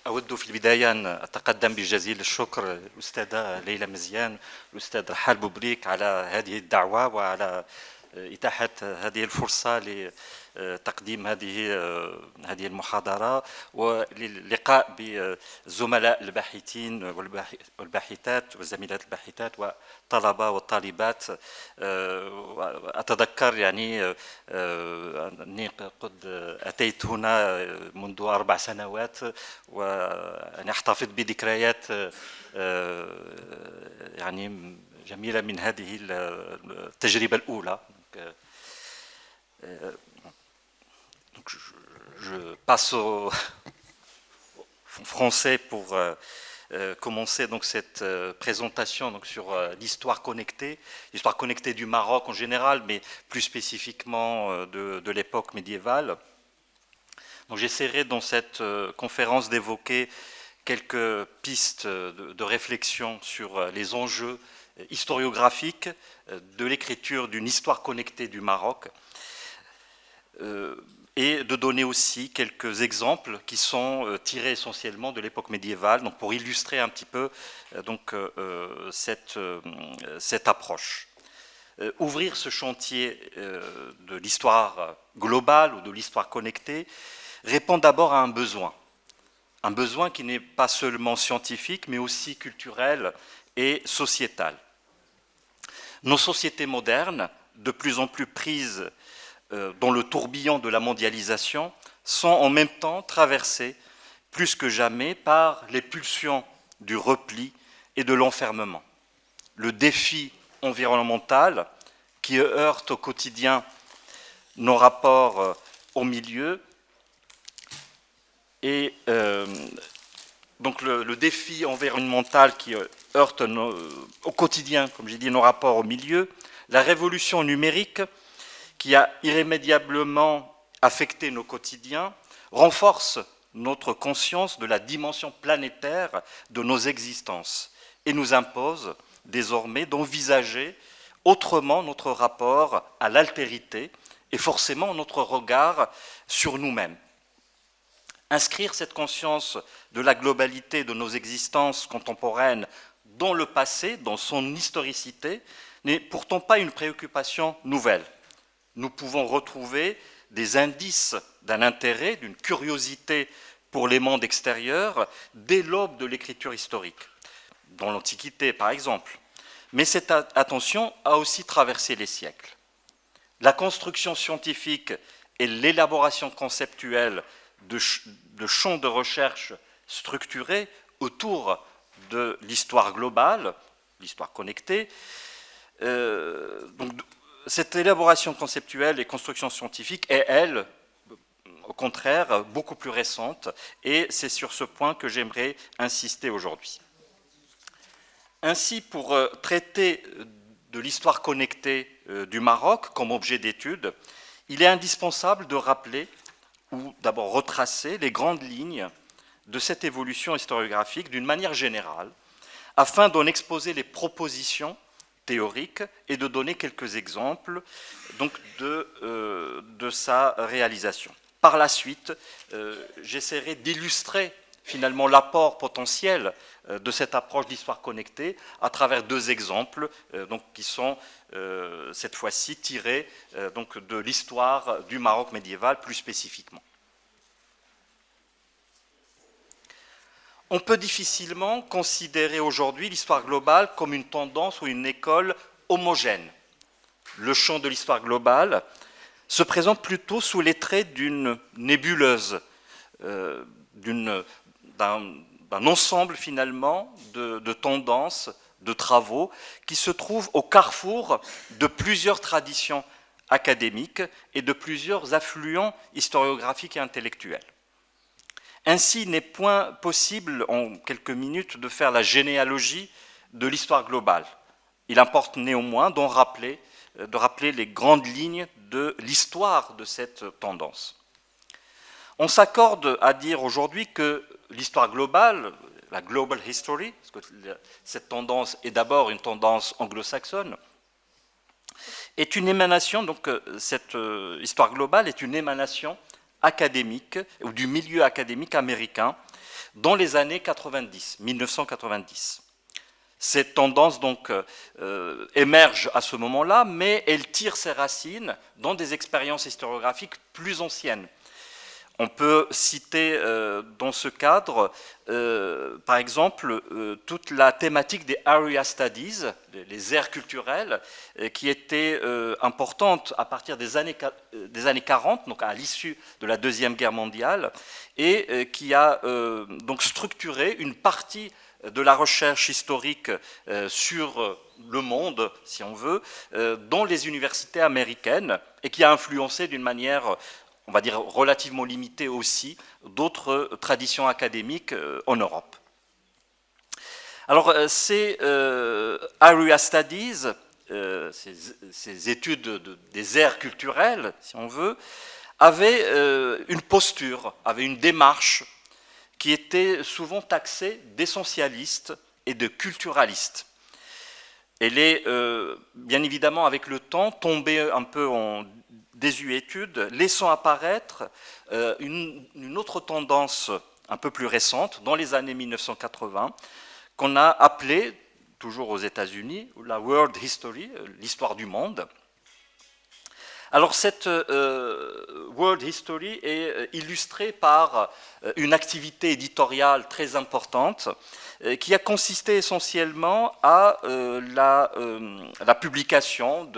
أود في البداية أن أتقدم بجزيل الشكر للأستاذة ليلى مزيان والأستاذ رحال بوبريك على هذه الدعوة وعلى إتاحة هذه الفرصة لتقديم هذه المحاضرة وللقاء بالزملاء الباحثين والباحثات والزميلات الباحثات والطلبة والطالبات. أتذكر يعني أني قد أتيت هنا منذ 4 سنوات وأنا أحتفظ بذكريات يعني جميلة من هذه التجربة الأولى. Donc je passe au français pour commencer donc cette présentation donc sur l'histoire connectée du Maroc en général, mais plus spécifiquement de l'époque médiévale. Donc j'essaierai dans cette conférence d'évoquer quelques pistes de réflexion sur les enjeux historiographique de l'écriture d'une histoire connectée du Maroc et de donner aussi quelques exemples qui sont tirés essentiellement de l'époque médiévale, donc pour illustrer un petit peu donc, cette approche. Ouvrir ce chantier de l'histoire globale ou de l'histoire connectée répond d'abord à un besoin qui n'est pas seulement scientifique mais aussi culturel et sociétale. Nos sociétés modernes, de plus en plus prises dans le tourbillon de la mondialisation, sont en même temps traversées plus que jamais par les pulsions du repli et de l'enfermement. Le défi environnemental qui heurte au quotidien nos rapports au milieu et donc le défi environnemental qui heurte au quotidien, comme j'ai dit, nos rapports au milieu, la révolution numérique qui a irrémédiablement affecté nos quotidiens, renforce notre conscience de la dimension planétaire de nos existences et nous impose désormais d'envisager autrement notre rapport à l'altérité et forcément notre regard sur nous-mêmes. Inscrire cette conscience de la globalité de nos existences contemporaines dans le passé, dans son historicité, n'est pourtant pas une préoccupation nouvelle. Nous pouvons retrouver des indices d'un intérêt, d'une curiosité pour les mondes extérieurs dès l'aube de l'écriture historique, dans l'Antiquité par exemple. Mais cette attention a aussi traversé les siècles. La construction scientifique et l'élaboration conceptuelle de champs de recherche structurés autour de l'histoire globale, l'histoire connectée. Donc, cette élaboration conceptuelle et construction scientifique est, elle, au contraire, beaucoup plus récente, et c'est sur ce point que j'aimerais insister aujourd'hui. Ainsi, pour traiter de l'histoire connectée du Maroc comme objet d'étude, il est indispensable de rappeler ou d'abord retracer les grandes lignes de cette évolution historiographique d'une manière générale, afin d'en exposer les propositions théoriques et de donner quelques exemples donc, de sa réalisation. Par la suite, j'essaierai d'illustrer finalement l'apport potentiel de cette approche d'histoire connectée à travers 2 exemples donc, qui sont cette fois-ci tirés donc, de l'histoire du Maroc médiéval plus spécifiquement. On peut difficilement considérer aujourd'hui l'histoire globale comme une tendance ou une école homogène. Le champ de l'histoire globale se présente plutôt sous les traits d'une nébuleuse, d'un ensemble finalement de tendances, de travaux qui se trouvent au carrefour de plusieurs traditions académiques et de plusieurs affluents historiographiques et intellectuels. Ainsi, il n'est point possible en quelques minutes de faire la généalogie de l'histoire globale. Il importe néanmoins de rappeler les grandes lignes de l'histoire de cette tendance. On s'accorde à dire aujourd'hui que l'histoire globale, la global history, parce que cette tendance est d'abord une tendance anglo-saxonne, est une émanation, donc cette histoire globale est une émanation académique ou du milieu académique américain dans les années 90, 1990. Cette tendance donc émerge à ce moment-là, mais elle tire ses racines dans des expériences historiographiques plus anciennes. On peut citer dans ce cadre, par exemple, toute la thématique des area studies, les aires culturelles, qui étaient importantes à partir des années 40, donc à l'issue de la Deuxième Guerre mondiale, et qui a donc structuré une partie de la recherche historique sur le monde, si on veut, dans les universités américaines, et qui a influencé d'une manière, on va dire, relativement limitée aussi, d'autres traditions académiques en Europe. Alors, ces area studies, ces études des aires culturelles, si on veut, avaient une posture, avaient une démarche qui était souvent taxée d'essentialiste et de culturaliste. Elle est, bien évidemment, avec le temps, tombée un peu en désuétude, laissant apparaître une autre tendance un peu plus récente, dans les années 1980, qu'on a appelée, toujours aux États-Unis, la World History, l'histoire du monde. Alors cette World History est illustrée par une activité éditoriale très importante qui a consisté essentiellement à la publication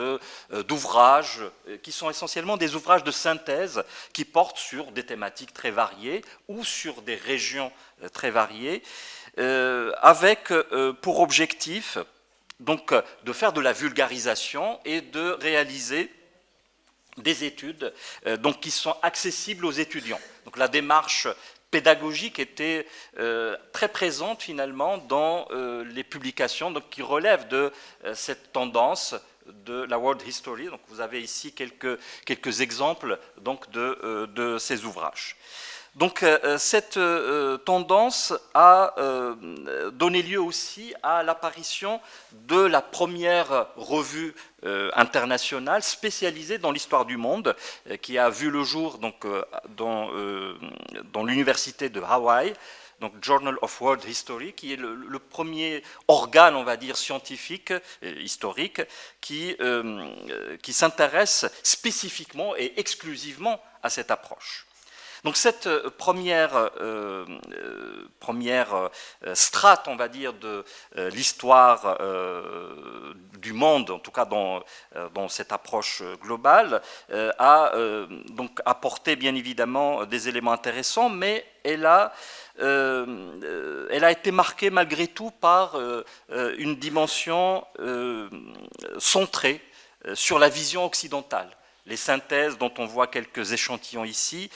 d'ouvrages qui sont essentiellement des ouvrages de synthèse qui portent sur des thématiques très variées ou sur des régions très variées, avec pour objectif donc de faire de la vulgarisation et de réaliser des études donc, qui sont accessibles aux étudiants. Donc la démarche pédagogique était très présente finalement dans les publications donc, qui relèvent de cette tendance de la World History. Donc vous avez ici quelques exemples donc, de ces ouvrages. Donc cette tendance a donné lieu aussi à l'apparition de la première revue internationale spécialisée dans l'histoire du monde, qui a vu le jour donc, dans l'université de Hawaï, donc Journal of World History, qui est le premier organe, on va dire, scientifique, historique, qui s'intéresse spécifiquement et exclusivement à cette approche. Donc cette première strate, on va dire, de l'histoire du monde, en tout cas dans cette approche globale, a donc apporté bien évidemment des éléments intéressants, mais elle a été marquée malgré tout par une dimension centrée sur la vision occidentale. Les synthèses dont on voit quelques échantillons ici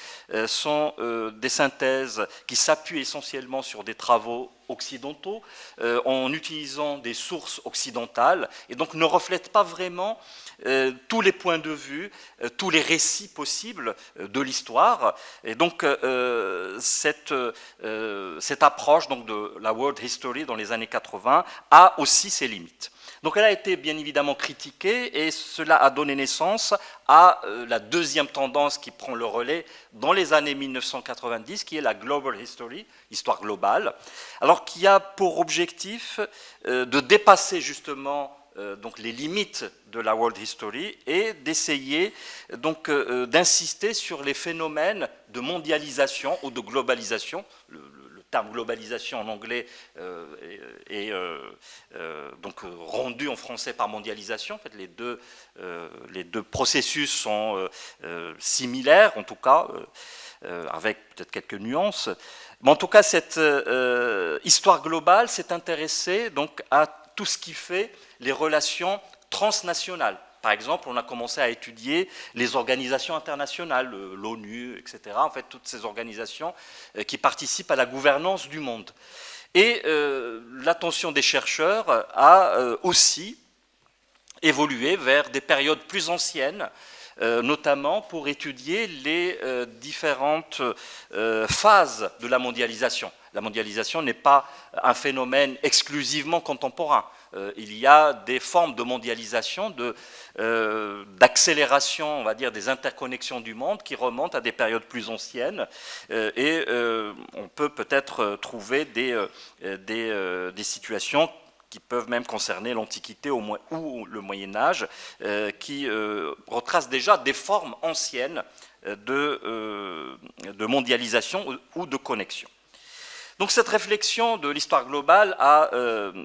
sont des synthèses qui s'appuient essentiellement sur des travaux occidentaux en utilisant des sources occidentales et donc ne reflètent pas vraiment tous les points de vue, tous les récits possibles de l'histoire. Et donc cette approche donc, de la World History dans les années 80 a aussi ses limites. Donc elle a été bien évidemment critiquée et cela a donné naissance à la deuxième tendance qui prend le relais dans les années 1990, qui est la Global History, histoire globale, alors qui a pour objectif de dépasser justement donc les limites de la World History et d'essayer donc d'insister sur les phénomènes de mondialisation ou de globalisation. Le terme globalisation en anglais est donc rendu en français par mondialisation. En fait, les deux processus sont similaires, en tout cas, avec peut-être quelques nuances. Mais en tout cas, cette histoire globale s'est intéressée donc, à tout ce qui fait les relations transnationales. Par exemple, on a commencé à étudier les organisations internationales, l'ONU, etc. En fait, toutes ces organisations qui participent à la gouvernance du monde. Et l'attention des chercheurs a aussi évolué vers des périodes plus anciennes, notamment pour étudier les différentes phases de la mondialisation. La mondialisation n'est pas un phénomène exclusivement contemporain. Il y a des formes de mondialisation, d'accélération, on va dire, des interconnexions du monde qui remontent à des périodes plus anciennes. Et on peut peut-être trouver des situations qui peuvent même concerner l'Antiquité ou le Moyen-Âge, qui retracent déjà des formes anciennes de mondialisation ou de connexion. Donc cette réflexion de l'histoire globale a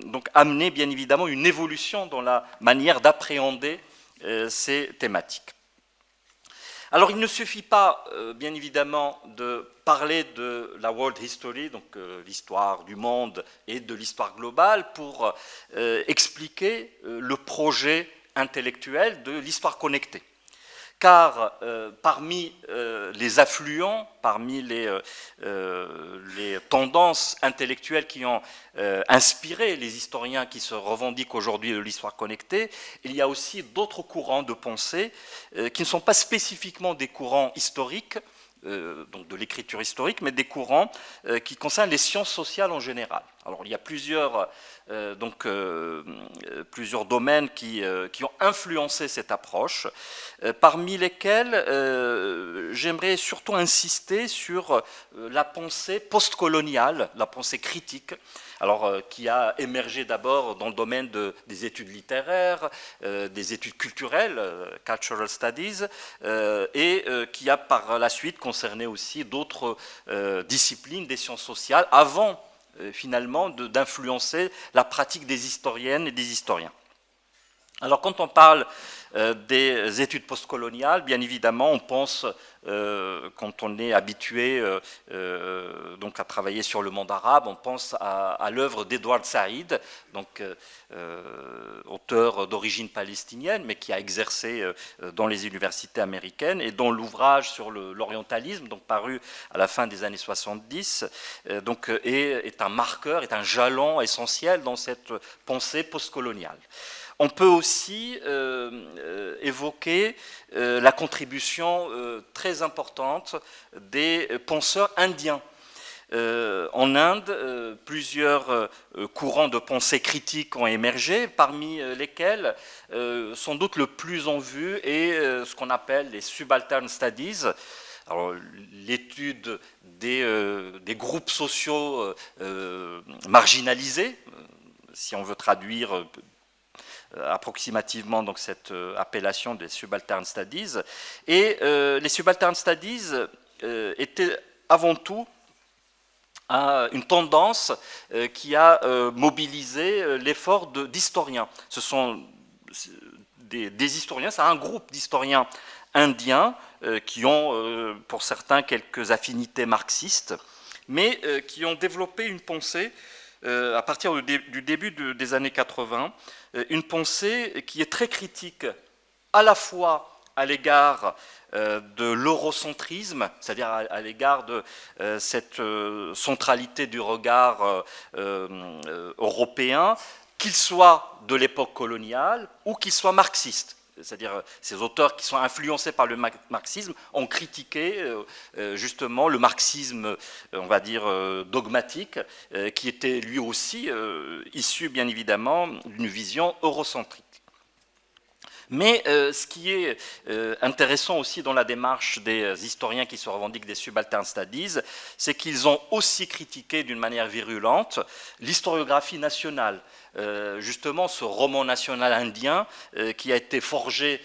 donc amené bien évidemment une évolution dans la manière d'appréhender ces thématiques. Alors il ne suffit pas, bien évidemment, de parler de la world history, donc l'histoire du monde et de l'histoire globale, pour expliquer le projet intellectuel de l'histoire connectée. Car parmi les affluents, parmi les tendances intellectuelles qui ont inspiré les historiens qui se revendiquent aujourd'hui de l'histoire connectée, il y a aussi d'autres courants de pensée qui ne sont pas spécifiquement des courants historiques, donc de l'écriture historique, mais des courants qui concernent les sciences sociales en général. Alors il y a plusieurs domaines qui ont influencé cette approche, parmi lesquels j'aimerais surtout insister sur la pensée postcoloniale, la pensée critique, alors qui a émergé d'abord dans le domaine des études littéraires, des études culturelles, cultural studies, et qui a par la suite concerné aussi d'autres disciplines des sciences sociales, avant finalement d'influencer la pratique des historiennes et des historiens. Alors quand on parle des études postcoloniales, bien évidemment, on pense, quand on est habitué donc à travailler sur le monde arabe, on pense à l'œuvre d'Edward Said, donc auteur d'origine palestinienne, mais qui a exercé dans les universités américaines, et dont l'ouvrage sur l'orientalisme, donc paru à la fin des années 70, donc est un marqueur, est un jalon essentiel dans cette pensée postcoloniale. On peut aussi évoquer la contribution très importante des penseurs indiens. En Inde, plusieurs courants de pensée critique ont émergé, parmi lesquels, sans doute le plus en vue, est ce qu'on appelle les subaltern studies. Alors, l'étude des groupes sociaux marginalisés, si on veut traduire approximativement donc cette appellation des subaltern studies. Et les subaltern studies étaient avant tout une tendance qui a mobilisé l'effort d'historiens. Ce sont des historiens, c'est un groupe d'historiens indiens qui ont pour certains quelques affinités marxistes, mais qui ont développé une pensée à partir du début des années 80, une pensée qui est très critique à la fois à l'égard de l'eurocentrisme, c'est-à-dire à l'égard de cette centralité du regard européen, qu'il soit de l'époque coloniale ou qu'il soit marxiste. C'est-à-dire ces auteurs qui sont influencés par le marxisme ont critiqué justement le marxisme, on va dire, dogmatique, qui était lui aussi issu bien évidemment d'une vision eurocentrique. Mais ce qui est intéressant aussi dans la démarche des historiens qui se revendiquent des subaltern studies, c'est qu'ils ont aussi critiqué d'une manière virulente l'historiographie nationale. Justement, ce roman national indien qui a été forgé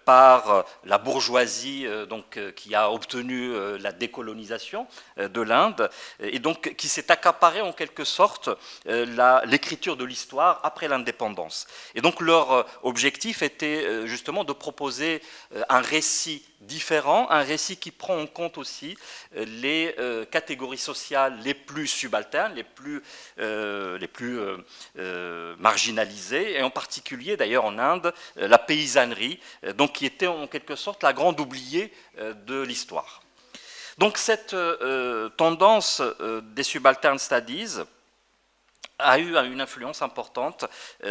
par la bourgeoisie donc, qui a obtenu la décolonisation de l'Inde, et donc qui s'est accaparé en quelque sorte l'écriture de l'histoire après l'indépendance. Et donc leur objectif était justement de proposer un récit différent, un récit qui prend en compte aussi les catégories sociales les plus subalternes, les plus marginalisées, et en particulier d'ailleurs en Inde, la paysannerie, donc qui était en quelque sorte la grande oubliée de l'histoire. Donc cette tendance des subaltern studies a eu une influence importante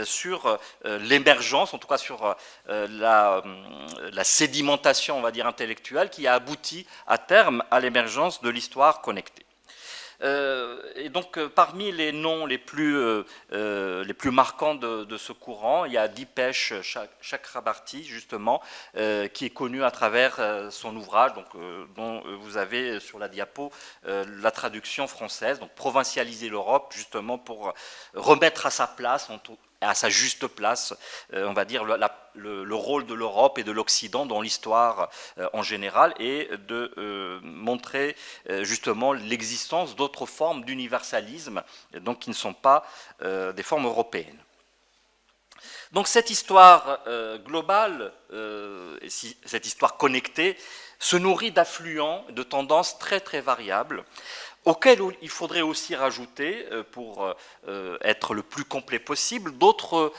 sur l'émergence, en tout cas sur la sédimentation, on va dire, intellectuelle, qui a abouti à terme à l'émergence de l'histoire connectée. Et donc, parmi les noms les plus marquants de ce courant, il y a Dipesh Chakrabarty, justement, qui est connu à travers son ouvrage, donc, dont vous avez sur la diapo la traduction française, donc Provincialiser l'Europe, justement pour remettre à sa place, à sa juste place, on va dire, le rôle de l'Europe et de l'Occident dans l'histoire en général, et de montrer justement l'existence d'autres formes d'universalisme, donc qui ne sont pas des formes européennes. Donc cette histoire globale, cette histoire connectée, se nourrit d'affluents, de tendances très très variables, auxquels il faudrait aussi rajouter, pour être le plus complet possible, d'autres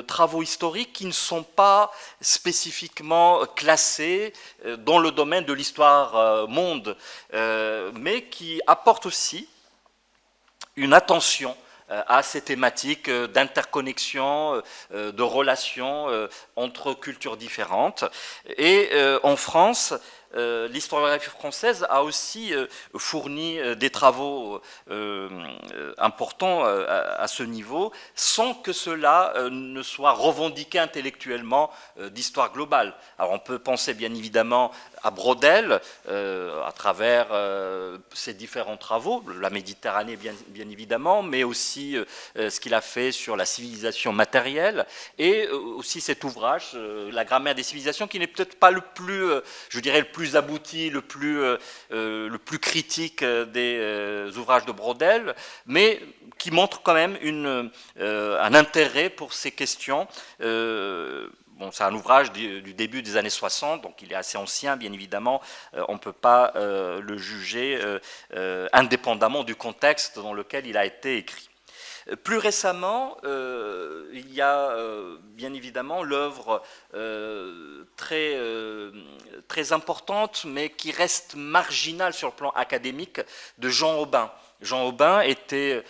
travaux historiques qui ne sont pas spécifiquement classés dans le domaine de l'histoire monde, mais qui apportent aussi une attention à ces thématiques d'interconnexion, de relations entre cultures différentes. Et en France, l'historiographie française a aussi fourni des travaux importants à ce niveau, sans que cela ne soit revendiqué intellectuellement d'histoire globale. Alors on peut penser bien évidemment à Braudel, à travers ses différents travaux, la Méditerranée bien évidemment, mais aussi ce qu'il a fait sur la civilisation matérielle, et aussi cet ouvrage, La grammaire des civilisations, qui n'est peut-être pas le plus, je dirais, le plus abouti, le plus critique des ouvrages de Braudel, mais qui montre quand même un intérêt pour ces questions. Bon, c'est un ouvrage du début des années 60, donc il est assez ancien, bien évidemment. On ne peut pas le juger indépendamment du contexte dans lequel il a été écrit. Plus récemment, il y a bien évidemment l'œuvre très importante, mais qui reste marginale sur le plan académique, de Jean Aubin. Jean Aubin était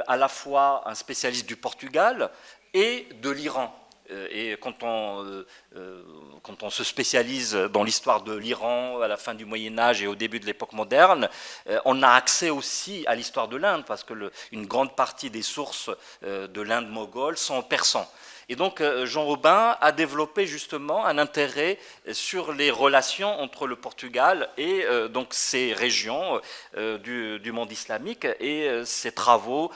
à la fois un spécialiste du Portugal et de l'Iran. Et quand on se spécialise dans l'histoire de l'Iran à la fin du Moyen-Âge et au début de l'époque moderne, on a accès aussi à l'histoire de l'Inde, parce que une grande partie des sources de l'Inde moghole sont en persan. Et donc Jean Aubin a développé justement un intérêt sur les relations entre le Portugal et donc ces régions du monde islamique, et ses travaux,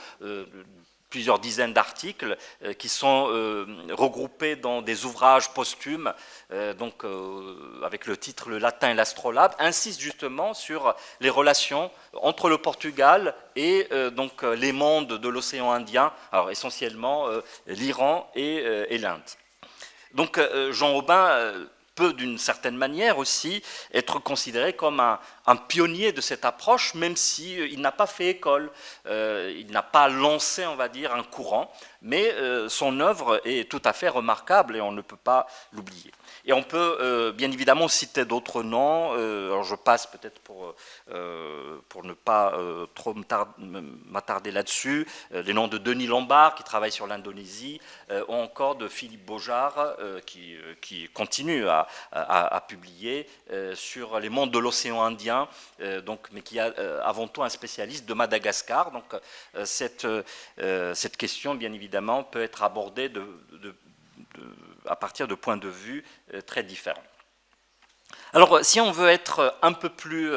plusieurs dizaines d'articles qui sont regroupés dans des ouvrages posthumes, donc avec le titre Le latin et l'astrolabe, insistent justement sur les relations entre le Portugal et donc les mondes de l'océan Indien, alors essentiellement l'Iran et l'Inde. Donc Jean Aubin peut d'une certaine manière aussi être considéré comme un pionnier de cette approche, même s'il n'a pas fait école, il n'a pas lancé, on va dire, un courant, mais son œuvre est tout à fait remarquable et on ne peut pas l'oublier. Et on peut bien évidemment citer d'autres noms, alors je passe peut-être pour ne pas trop m'attarder là-dessus, les noms de Denis Lombard qui travaille sur l'Indonésie, ou encore de Philippe Beaujard qui continue à publier sur les mondes de l'océan Indien, mais qui est avant tout un spécialiste de Madagascar. Donc cette question, bien évidemment, peut être abordée à partir de points de vue très différents. Alors, si on veut être un peu plus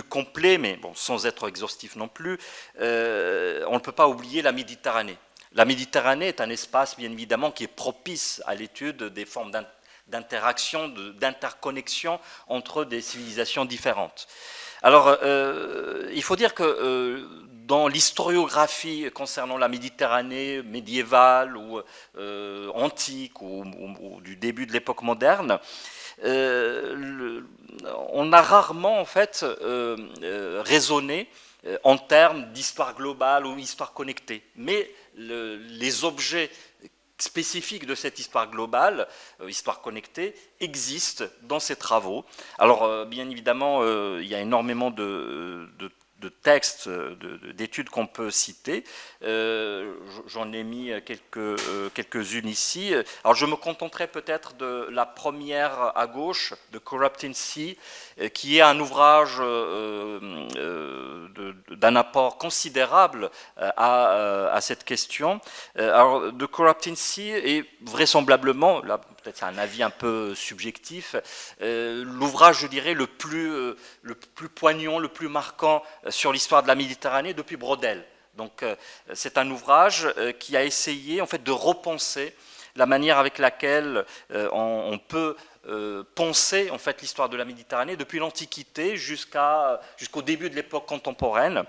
complet, mais bon, sans être exhaustif non plus, on ne peut pas oublier la Méditerranée. La Méditerranée est un espace, bien évidemment, qui est propice à l'étude des formes d'interaction, d'interconnexion entre des civilisations différentes. Alors, il faut dire que dans l'historiographie concernant la Méditerranée médiévale ou antique ou du début de l'époque moderne, on a rarement en fait raisonné en termes d'histoire globale ou histoire connectée. Mais les objets spécifiques de cette histoire globale, histoire connectée, existent dans ces travaux. Alors, bien évidemment, il y a énormément de textes, d'études qu'on peut citer. J'en ai mis quelques-unes ici. Alors je me contenterai peut-être de la première à gauche, de Corrupting Sea, qui est un ouvrage d'un apport considérable à cette question. Alors, The Corrupting Sea est vraisemblablement, là peut-être c'est un avis un peu subjectif, l'ouvrage, je dirais, le plus poignant, le plus marquant sur l'histoire de la Méditerranée depuis Braudel. Donc c'est un ouvrage qui a essayé en fait de repenser la manière avec laquelle on peut penser en fait l'histoire de la Méditerranée depuis l'Antiquité jusqu'au début de l'époque contemporaine.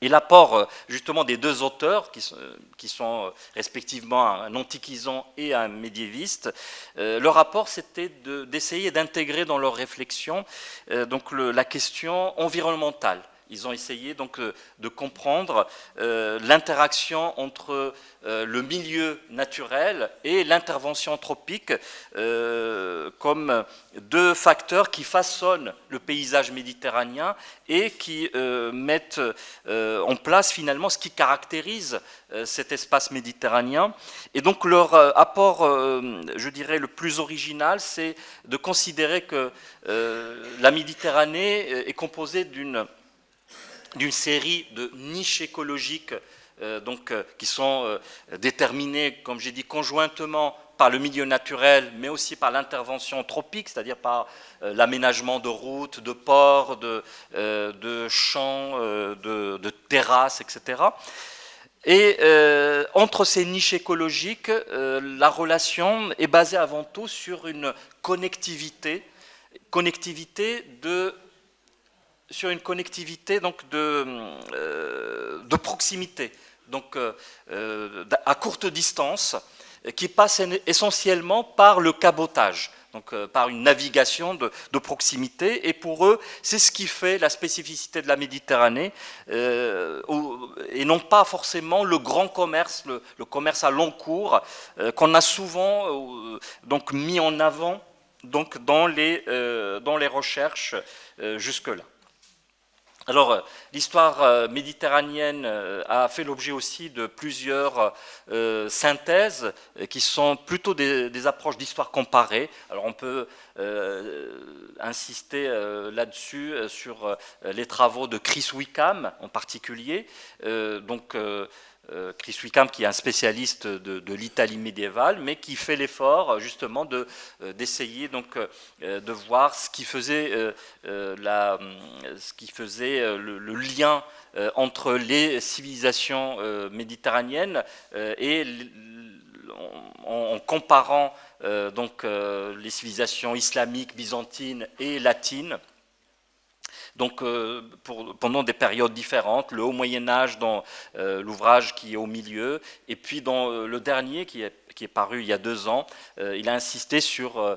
Et l'apport justement des deux auteurs, qui sont respectivement un antiquisant et un médiéviste, leur rapport c'était d'essayer d'intégrer dans leur réflexion donc la question environnementale. Ils ont essayé donc de comprendre l'interaction entre le milieu naturel et l'intervention anthropique comme deux facteurs qui façonnent le paysage méditerranéen et qui mettent en place finalement ce qui caractérise cet espace méditerranéen. Et donc leur apport, je dirais, le plus original, c'est de considérer que la Méditerranée est composée d'une série de niches écologiques qui sont déterminées, comme j'ai dit, conjointement par le milieu naturel, mais aussi par l'intervention anthropique, c'est-à-dire par l'aménagement de routes, de ports, de champs, de terrasses, etc. Et entre ces niches écologiques, la relation est basée avant tout sur une connectivité donc de proximité, donc à courte distance, qui passe essentiellement par le cabotage, donc par une navigation de proximité. Et pour eux, c'est ce qui fait la spécificité de la Méditerranée, et non pas forcément le grand commerce, le commerce à long cours, qu'on a souvent donc mis en avant donc dans les recherches jusque-là. Alors, l'histoire méditerranéenne a fait l'objet aussi de plusieurs synthèses qui sont plutôt des approches d'histoire comparée. Alors, on peut insister là-dessus sur les travaux de Chris Wickham en particulier. Chris Wickham, qui est un spécialiste de l'Italie médiévale, mais qui fait l'effort justement d'essayer donc de voir ce qui faisait le lien entre les civilisations méditerranéennes et en comparant donc les civilisations islamiques, byzantines et latines. Donc pendant des périodes différentes, le Haut Moyen-Âge dans l'ouvrage qui est au milieu, et puis dans le dernier qui est paru il y a 2 ans, il a insisté sur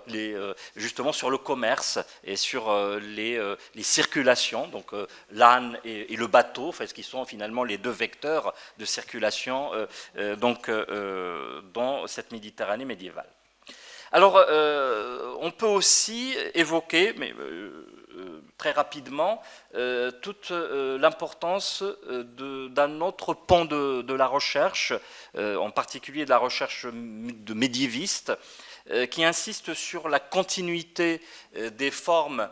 justement sur le commerce et sur les circulations, donc l'âne et le bateau, enfin, ce qui sont finalement les deux vecteurs de circulation dans cette Méditerranée médiévale. Alors, on peut aussi évoquer, mais très rapidement, toute l'importance d'un autre pan de la recherche, en particulier de la recherche de médiévistes, qui insiste sur la continuité des formes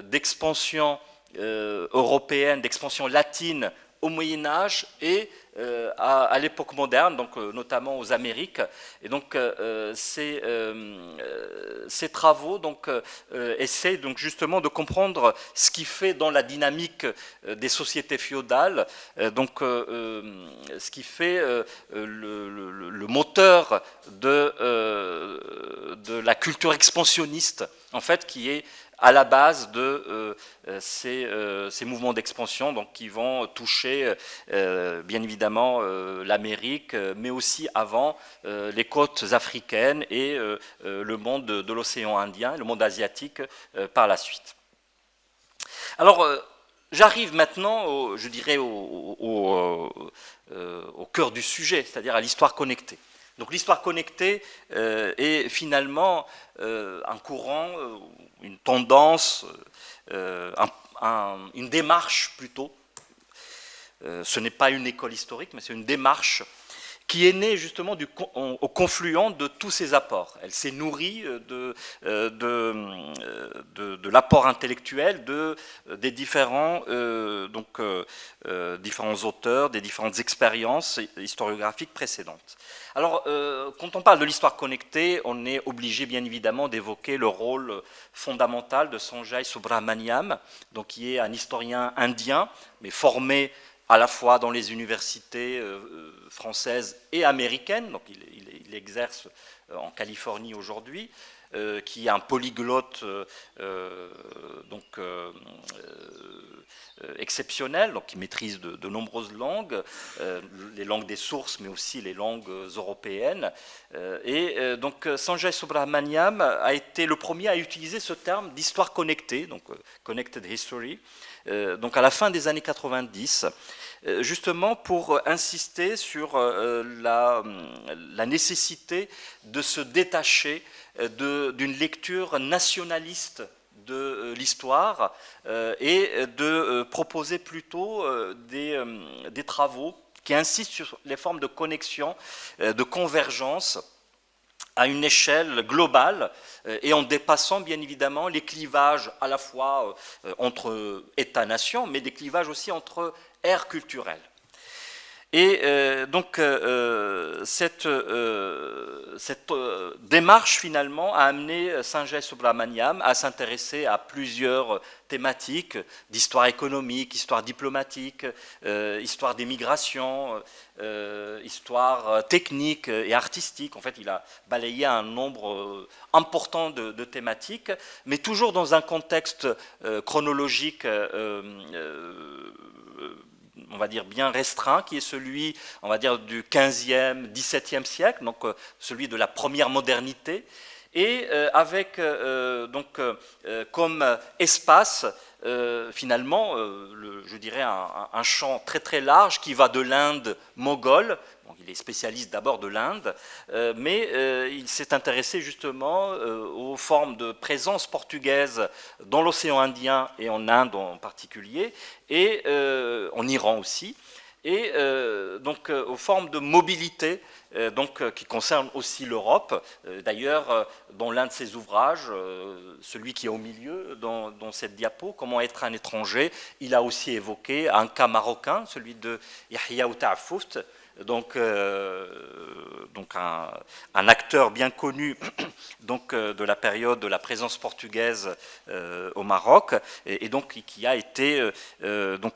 d'expansion européenne, d'expansion latine au Moyen-Âge et à l'époque moderne, donc notamment aux Amériques. Et donc ces travaux essaient donc justement de comprendre ce qui fait dans la dynamique des sociétés féodales, ce qui fait le moteur de la culture expansionniste, en fait, qui est à la base de ces mouvements d'expansion, donc qui vont toucher bien évidemment l'Amérique, mais aussi avant les côtes africaines et le monde de l'océan Indien, le monde asiatique par la suite. Alors, j'arrive maintenant, je dirais, au cœur du sujet, c'est-à-dire à l'histoire connectée. Donc l'histoire connectée est finalement un courant, une tendance, une démarche plutôt ce n'est pas une école historique, mais c'est une démarche qui est née justement au confluent de tous ces apports. Elle s'est nourrie de l'apport intellectuel des différents, différents auteurs, des différentes expériences historiographiques précédentes. Alors, quand on parle de l'histoire connectée, on est obligé bien évidemment d'évoquer le rôle fondamental de Sanjay Subrahmanyam, donc, qui est un historien indien, mais formé à la fois dans les universités françaises et américaines, donc il exerce en Californie aujourd'hui, qui est un polyglotte exceptionnel, donc qui maîtrise de nombreuses langues, les langues des sources, mais aussi les langues européennes. Donc Sanjay Subrahmanyam a été le premier à utiliser ce terme d'histoire connectée, donc connected history, donc à la fin des années 90, justement pour insister sur la nécessité de se détacher d'une lecture nationaliste de l'histoire et de proposer plutôt des travaux qui insistent sur les formes de connexion, de convergence à une échelle globale et en dépassant bien évidemment les clivages à la fois entre États-nations, mais des clivages aussi entre aires culturelles. Et donc cette démarche finalement a amené Sanjay Subrahmanyam à s'intéresser à plusieurs thématiques d'histoire économique, histoire diplomatique, histoire des migrations, histoire technique et artistique. En fait, il a balayé un nombre important de thématiques, mais toujours dans un contexte chronologique on va dire bien restreint, qui est celui, on va dire, du 15e, 17e siècle, donc celui de la première modernité, et avec comme espace finalement, je dirais un champ très très large qui va de l'Inde moghole. Bon, il est spécialiste d'abord de l'Inde, mais il s'est intéressé justement aux formes de présence portugaise dans l'océan Indien et en Inde en particulier, et en Iran aussi, et donc aux formes de mobilité qui concerne aussi l'Europe. D'ailleurs, dans l'un de ses ouvrages, celui qui est au milieu dans cette diapo, Comment être un étranger, il a aussi évoqué un cas marocain, celui de Yahya Outarfoust, donc un acteur bien connu de la période de la présence portugaise au Maroc, et donc qui a été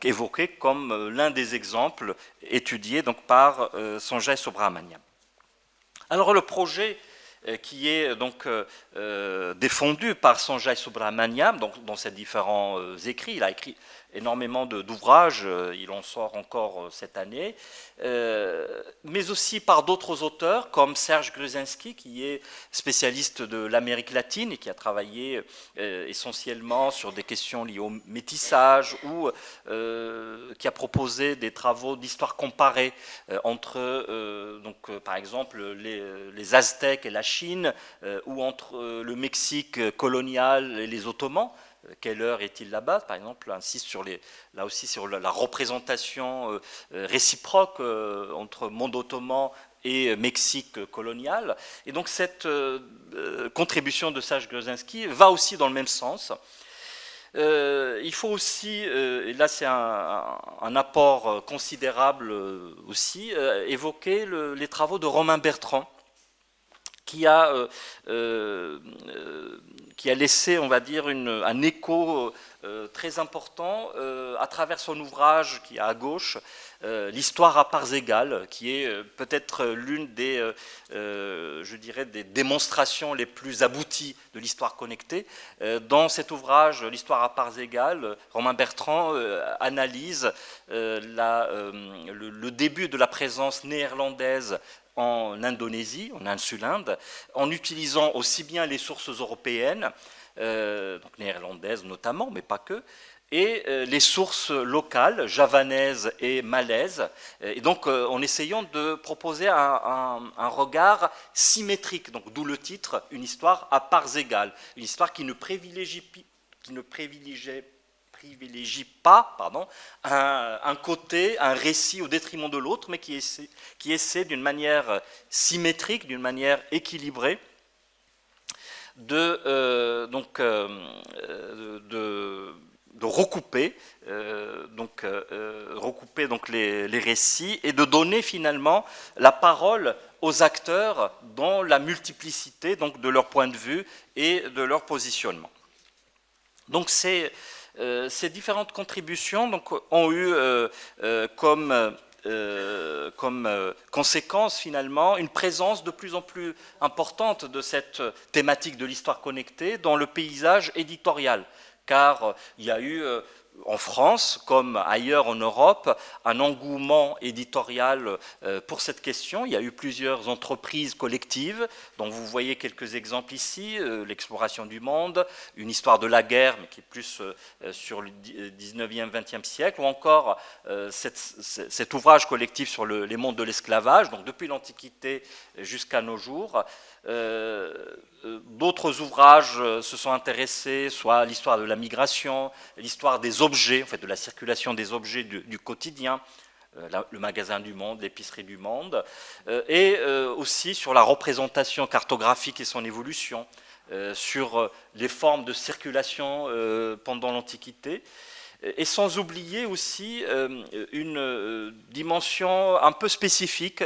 évoqué comme l'un des exemples étudiés par Sanjay Subrahmanyam. Alors le projet qui est donc défendu par Sanjay Subrahmanyam, dans ses différents écrits, il a écrit énormément d'ouvrages, il en sort encore cette année, mais aussi par d'autres auteurs comme Serge Gruzynski, qui est spécialiste de l'Amérique latine et qui a travaillé essentiellement sur des questions liées au métissage, ou qui a proposé des travaux d'histoire comparée entre, par exemple, les Aztèques et la Chine, ou entre le Mexique colonial et les Ottomans. Quelle heure est-il là-bas, par exemple, insiste là aussi sur la représentation réciproque entre monde ottoman et Mexique colonial. Et donc cette contribution de Serge Gruzynski va aussi dans le même sens. Il faut aussi, et là c'est un apport considérable aussi, évoquer les travaux de Romain Bertrand, qui a laissé, on va dire, un écho très important à travers son ouvrage qui est à gauche, L'histoire à parts égales, qui est peut-être l'une des, je dirais, des démonstrations les plus abouties de l'histoire connectée. Dans cet ouvrage, L'histoire à parts égales, Romain Bertrand analyse le début de la présence néerlandaise en Indonésie, en Insulinde, en utilisant aussi bien les sources européennes, donc néerlandaises notamment, mais pas que, et les sources locales, javanaises et malaises, et donc en essayant de proposer un regard symétrique, donc d'où le titre, une histoire à parts égales, une histoire qui ne privilégie privilégie pas, pardon, un côté, un récit au détriment de l'autre, mais qui essaie d'une manière symétrique, d'une manière équilibrée, de recouper, recouper donc les récits et de donner finalement la parole aux acteurs dans la multiplicité donc de leur point de vue et de leur positionnement. Donc ces différentes contributions donc, ont eu comme conséquence finalement une présence de plus en plus importante de cette thématique de l'histoire connectée dans le paysage éditorial, car il y a eu en France, comme ailleurs en Europe, un engouement éditorial pour cette question. Il y a eu plusieurs entreprises collectives, dont vous voyez quelques exemples ici, l'exploration du monde, une histoire de la guerre, mais qui est plus sur le 19e, 20e siècle, ou encore cet ouvrage collectif sur les mondes de l'esclavage, donc depuis l'Antiquité jusqu'à nos jours. D'autres ouvrages se sont intéressés soit à l'histoire de la migration, l'histoire des objets, en fait de la circulation des objets du quotidien, le magasin du monde, l'épicerie du monde, et aussi sur la représentation cartographique et son évolution, sur les formes de circulation pendant l'Antiquité, et sans oublier aussi une dimension un peu spécifique,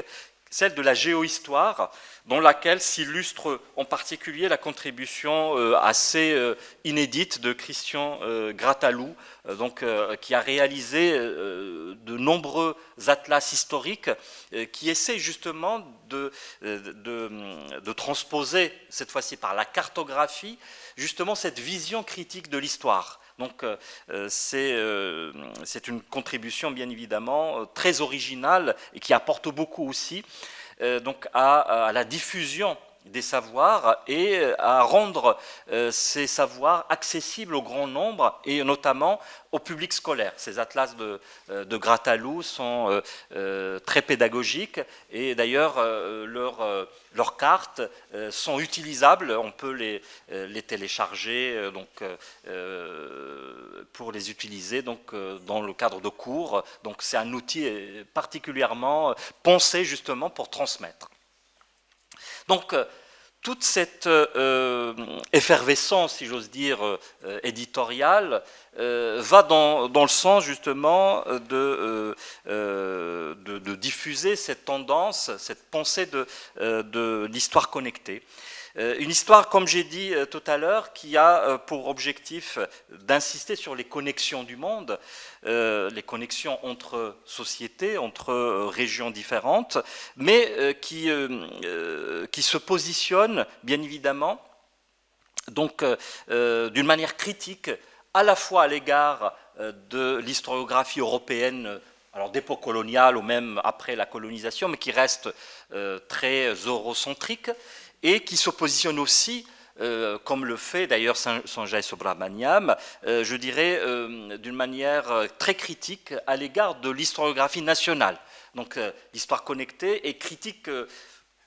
celle de la géohistoire, dans laquelle s'illustre en particulier la contribution assez inédite de Christian Grattalou, qui a réalisé de nombreux atlas historiques qui essaient justement de transposer, cette fois-ci par la cartographie, justement cette vision critique de l'histoire. Donc c'est une contribution bien évidemment très originale et qui apporte beaucoup aussi donc à la diffusion des savoirs et à rendre ces savoirs accessibles au grand nombre et notamment au public scolaire. Ces atlas de Grattalou sont très pédagogiques et d'ailleurs leurs cartes sont utilisables, on peut les télécharger pour les utiliser dans le cadre de cours. Donc c'est un outil particulièrement pensé justement pour transmettre. Donc, toute cette effervescence, si j'ose dire, éditoriale, va dans le sens justement de diffuser cette tendance, cette pensée de l'histoire connectée. Une histoire, comme j'ai dit tout à l'heure, qui a pour objectif d'insister sur les connexions du monde, les connexions entre sociétés, entre régions différentes, mais qui se positionne bien évidemment donc d'une manière critique à la fois à l'égard de l'historiographie européenne, alors d'époque coloniale ou même après la colonisation, mais qui reste très eurocentrique, et qui se positionne aussi, comme le fait d'ailleurs Sanjay Subrahmanyam, je dirais d'une manière très critique à l'égard de l'historiographie nationale. Donc l'histoire connectée est critique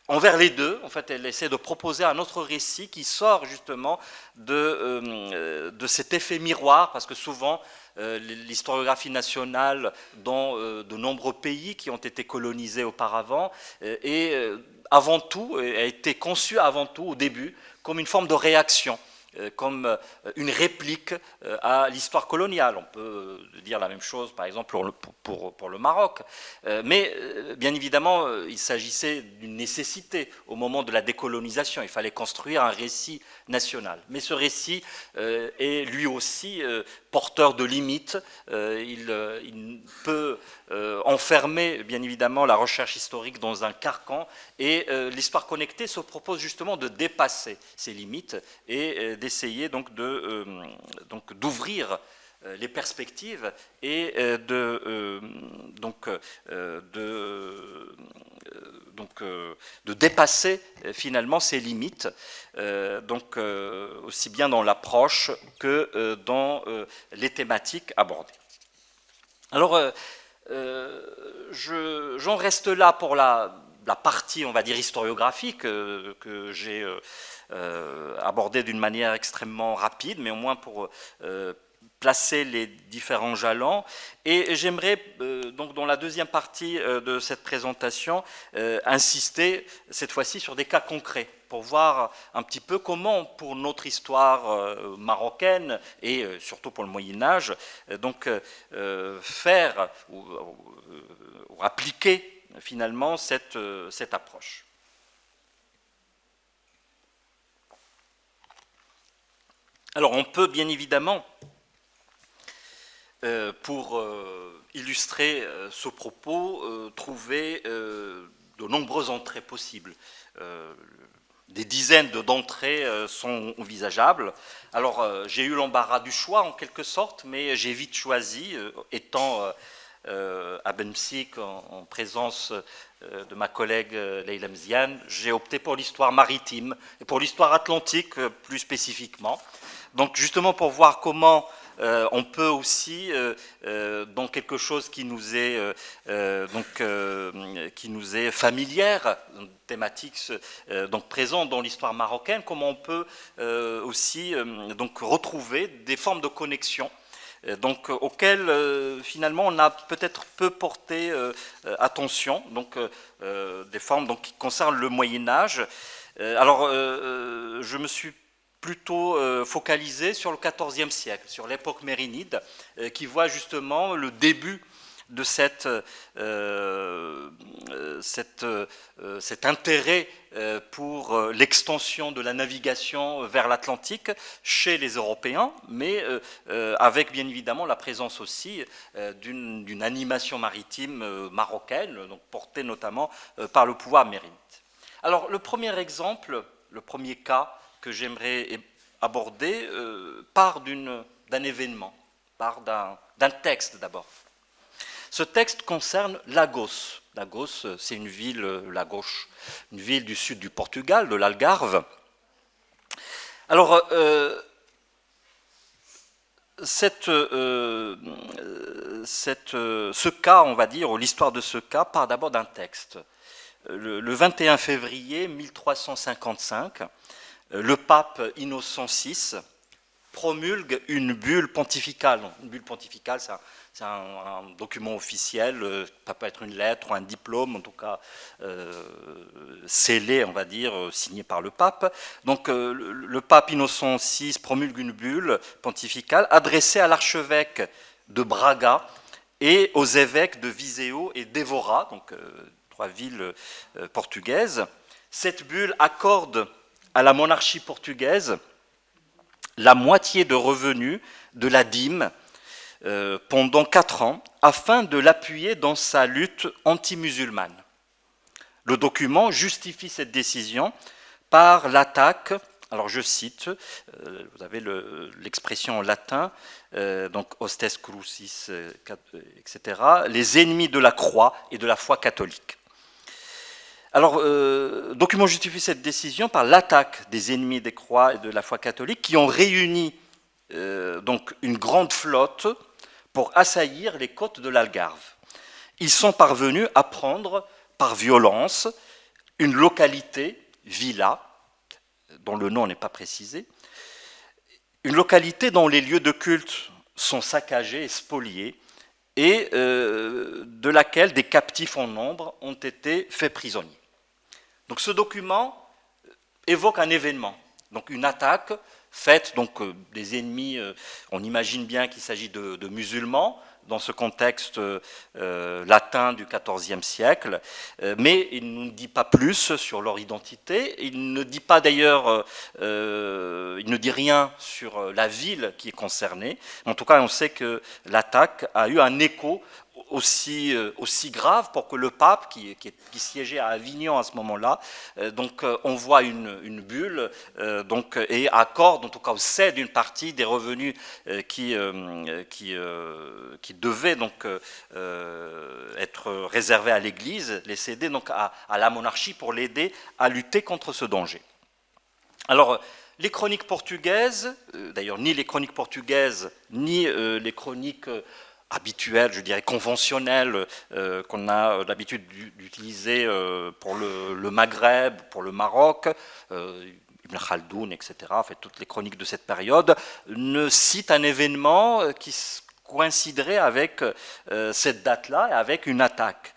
envers les deux. En fait, elle essaie de proposer un autre récit qui sort justement de cet effet miroir, parce que souvent l'historiographie nationale dans de nombreux pays qui ont été colonisés auparavant est avant tout, a été conçue avant tout au début comme une forme de réaction, comme une réplique à l'histoire coloniale. On peut dire la même chose, par exemple, pour le Maroc. Mais bien évidemment, il s'agissait d'une nécessité au moment de la décolonisation. Il fallait construire un récit national. Mais ce récit est lui aussi porteur de limites. Il peut enfermer, bien évidemment, la recherche historique dans un carcan. Et l'histoire connectée se propose justement de dépasser ces limites et d'essayer donc d'ouvrir les perspectives et de dépasser finalement ces limites, aussi bien dans l'approche que dans les thématiques abordées. Alors, j'en reste là pour la partie, on va dire, historiographique que j'ai abordée d'une manière extrêmement rapide, mais au moins pour placer les différents jalons. Et j'aimerais, donc dans la deuxième partie de cette présentation, insister cette fois-ci sur des cas concrets, pour voir un petit peu comment, pour notre histoire marocaine, et surtout pour le Moyen-Âge, donc faire ou appliquer finalement cette approche. Alors on peut bien évidemment, pour illustrer ce propos, trouver de nombreuses entrées possibles. Des dizaines d'entrées sont envisageables. Alors j'ai eu l'embarras du choix en quelque sorte, mais j'ai vite choisi, étant à Benmsik en présence de ma collègue Leila Mziane, j'ai opté pour l'histoire maritime et pour l'histoire atlantique plus spécifiquement. Donc justement pour voir comment on peut aussi, dans quelque chose qui nous est, qui nous est familière, une thématique donc présente dans l'histoire marocaine, comment on peut aussi donc retrouver des formes de connexion donc auxquelles finalement on a peut-être peu porté attention, donc des formes donc, qui concernent le Moyen-Âge. Alors je me suis plutôt focalisé sur le XIVe siècle, sur l'époque mérinide, qui voit justement le début de cet intérêt pour l'extension de la navigation vers l'Atlantique chez les Européens, mais avec bien évidemment la présence aussi d'une animation maritime marocaine, donc portée notamment par le pouvoir mérinide. Alors le premier exemple, le premier cas que j'aimerais aborder part d'un événement, part d'un texte d'abord. Ce texte concerne Lagos. Lagos, c'est une ville, Lagos, une ville du sud du Portugal, de l'Algarve. Alors, ce cas, on va dire, ou l'histoire de ce cas, part d'abord d'un texte. Le 21 février 1355, le pape Innocent VI promulgue une bulle pontificale. Une bulle pontificale, c'est un document officiel, ça peut être une lettre ou un diplôme, en tout cas scellé, on va dire, signé par le pape. Donc le pape Innocent VI promulgue une bulle pontificale adressée à l'archevêque de Braga et aux évêques de Viseu et d'Évora, donc 3 villes portugaises. Cette bulle accorde à la monarchie portugaise la moitié de revenus de la dîme pendant 4 ans, afin de l'appuyer dans sa lutte anti-musulmane. Le document justifie cette décision par l'attaque, alors je cite, vous avez l'expression en latin, donc hostes crucis, etc., les ennemis de la croix et de la foi catholique. Alors, le document justifie cette décision par l'attaque des ennemis des croix et de la foi catholique qui ont réuni donc une grande flotte pour assaillir les côtes de l'Algarve. Ils sont parvenus à prendre par violence une localité, Villa, dont le nom n'est pas précisé, une localité dont les lieux de culte sont saccagés et spoliés, et de laquelle des captifs en nombre ont été faits prisonniers. Donc ce document évoque un événement, donc une attaque faite donc des ennemis, on imagine bien qu'il s'agit de musulmans dans ce contexte latin du XIVe siècle, mais il ne nous dit pas plus sur leur identité, il ne dit pas d'ailleurs, il ne dit rien sur la ville qui est concernée. En tout cas, on sait que l'attaque a eu un écho aussi grave pour que le pape, qui siégeait à Avignon à ce moment-là, donc envoie une bulle donc, et accorde, en tout cas cède une partie des revenus qui devaient donc être réservés à l'Église, les céder donc à la monarchie pour l'aider à lutter contre ce danger. Alors, les chroniques portugaises, d'ailleurs ni les chroniques portugaises ni les chroniques habituelles, je dirais conventionnelles, qu'on a l'habitude d'utiliser pour le Maghreb, pour le Maroc, Ibn Khaldoun, etc., en fait, toutes les chroniques de cette période, ne citent un événement qui coïnciderait avec cette date-là et avec une attaque.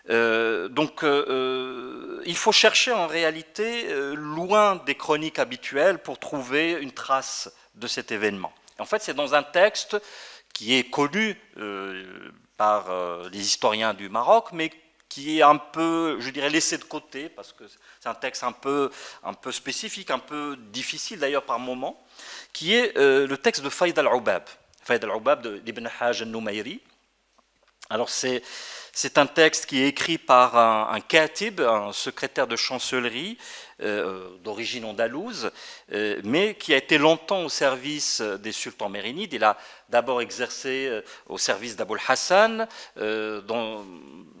Donc il faut chercher en réalité loin des chroniques habituelles pour trouver une trace de cet événement. Et en fait, c'est dans un texte qui est connu par les historiens du Maroc, mais qui est un peu, je dirais, laissé de côté, parce que c'est un texte un peu spécifique, un peu difficile d'ailleurs par moments, qui est le texte de Faïd al-Ubab. Faïd al-Ubab d'Ibn Hajj al-Numayri. Alors c'est un texte qui est écrit par un katib, un secrétaire de chancellerie d'origine andalouse, mais qui a été longtemps au service des sultans mérinides. Il a d'abord exercé au service d'Abul Hassan, dans,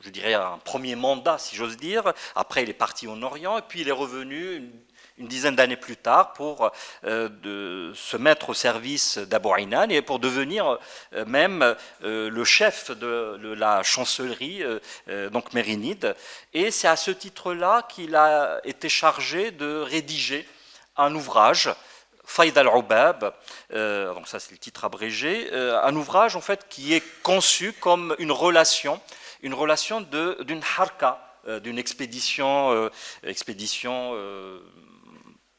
je dirais, un premier mandat, si j'ose dire. Après, il est parti en Orient, et puis il est revenu une dizaine d'années plus tard pour se mettre au service d'Abu Aynan et pour devenir même le chef de la chancellerie donc mérinide. Et c'est à ce titre-là qu'il a été chargé de rédiger un ouvrage, Faïd al-Ubab, donc ça c'est le titre abrégé, un ouvrage en fait qui est conçu comme une relation d'une harka, d'une expédition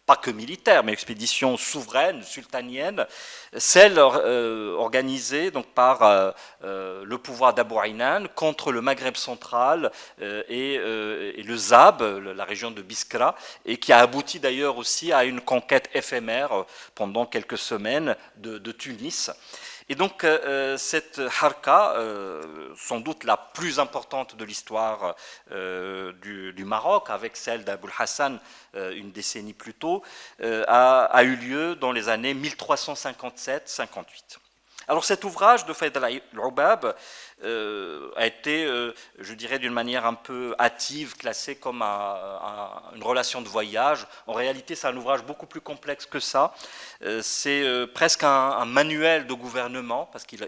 pas que militaire, mais expédition souveraine, sultanienne, celle organisée donc par le pouvoir d'Abu Aynan contre le Maghreb central et le Zab, la région de Biskra, et qui a abouti d'ailleurs aussi à une conquête éphémère pendant quelques semaines de Tunis. Et donc cette harka, sans doute la plus importante de l'histoire du Maroc, avec celle d'Abul Hassan une décennie plus tôt, a eu lieu dans les années 1357-58. Alors cet ouvrage de Faïd al-Ubab a été, je dirais d'une manière un peu hâtive, classé comme une relation de voyage. En réalité, c'est un ouvrage beaucoup plus complexe que ça. C'est presque un manuel de gouvernement, parce qu'il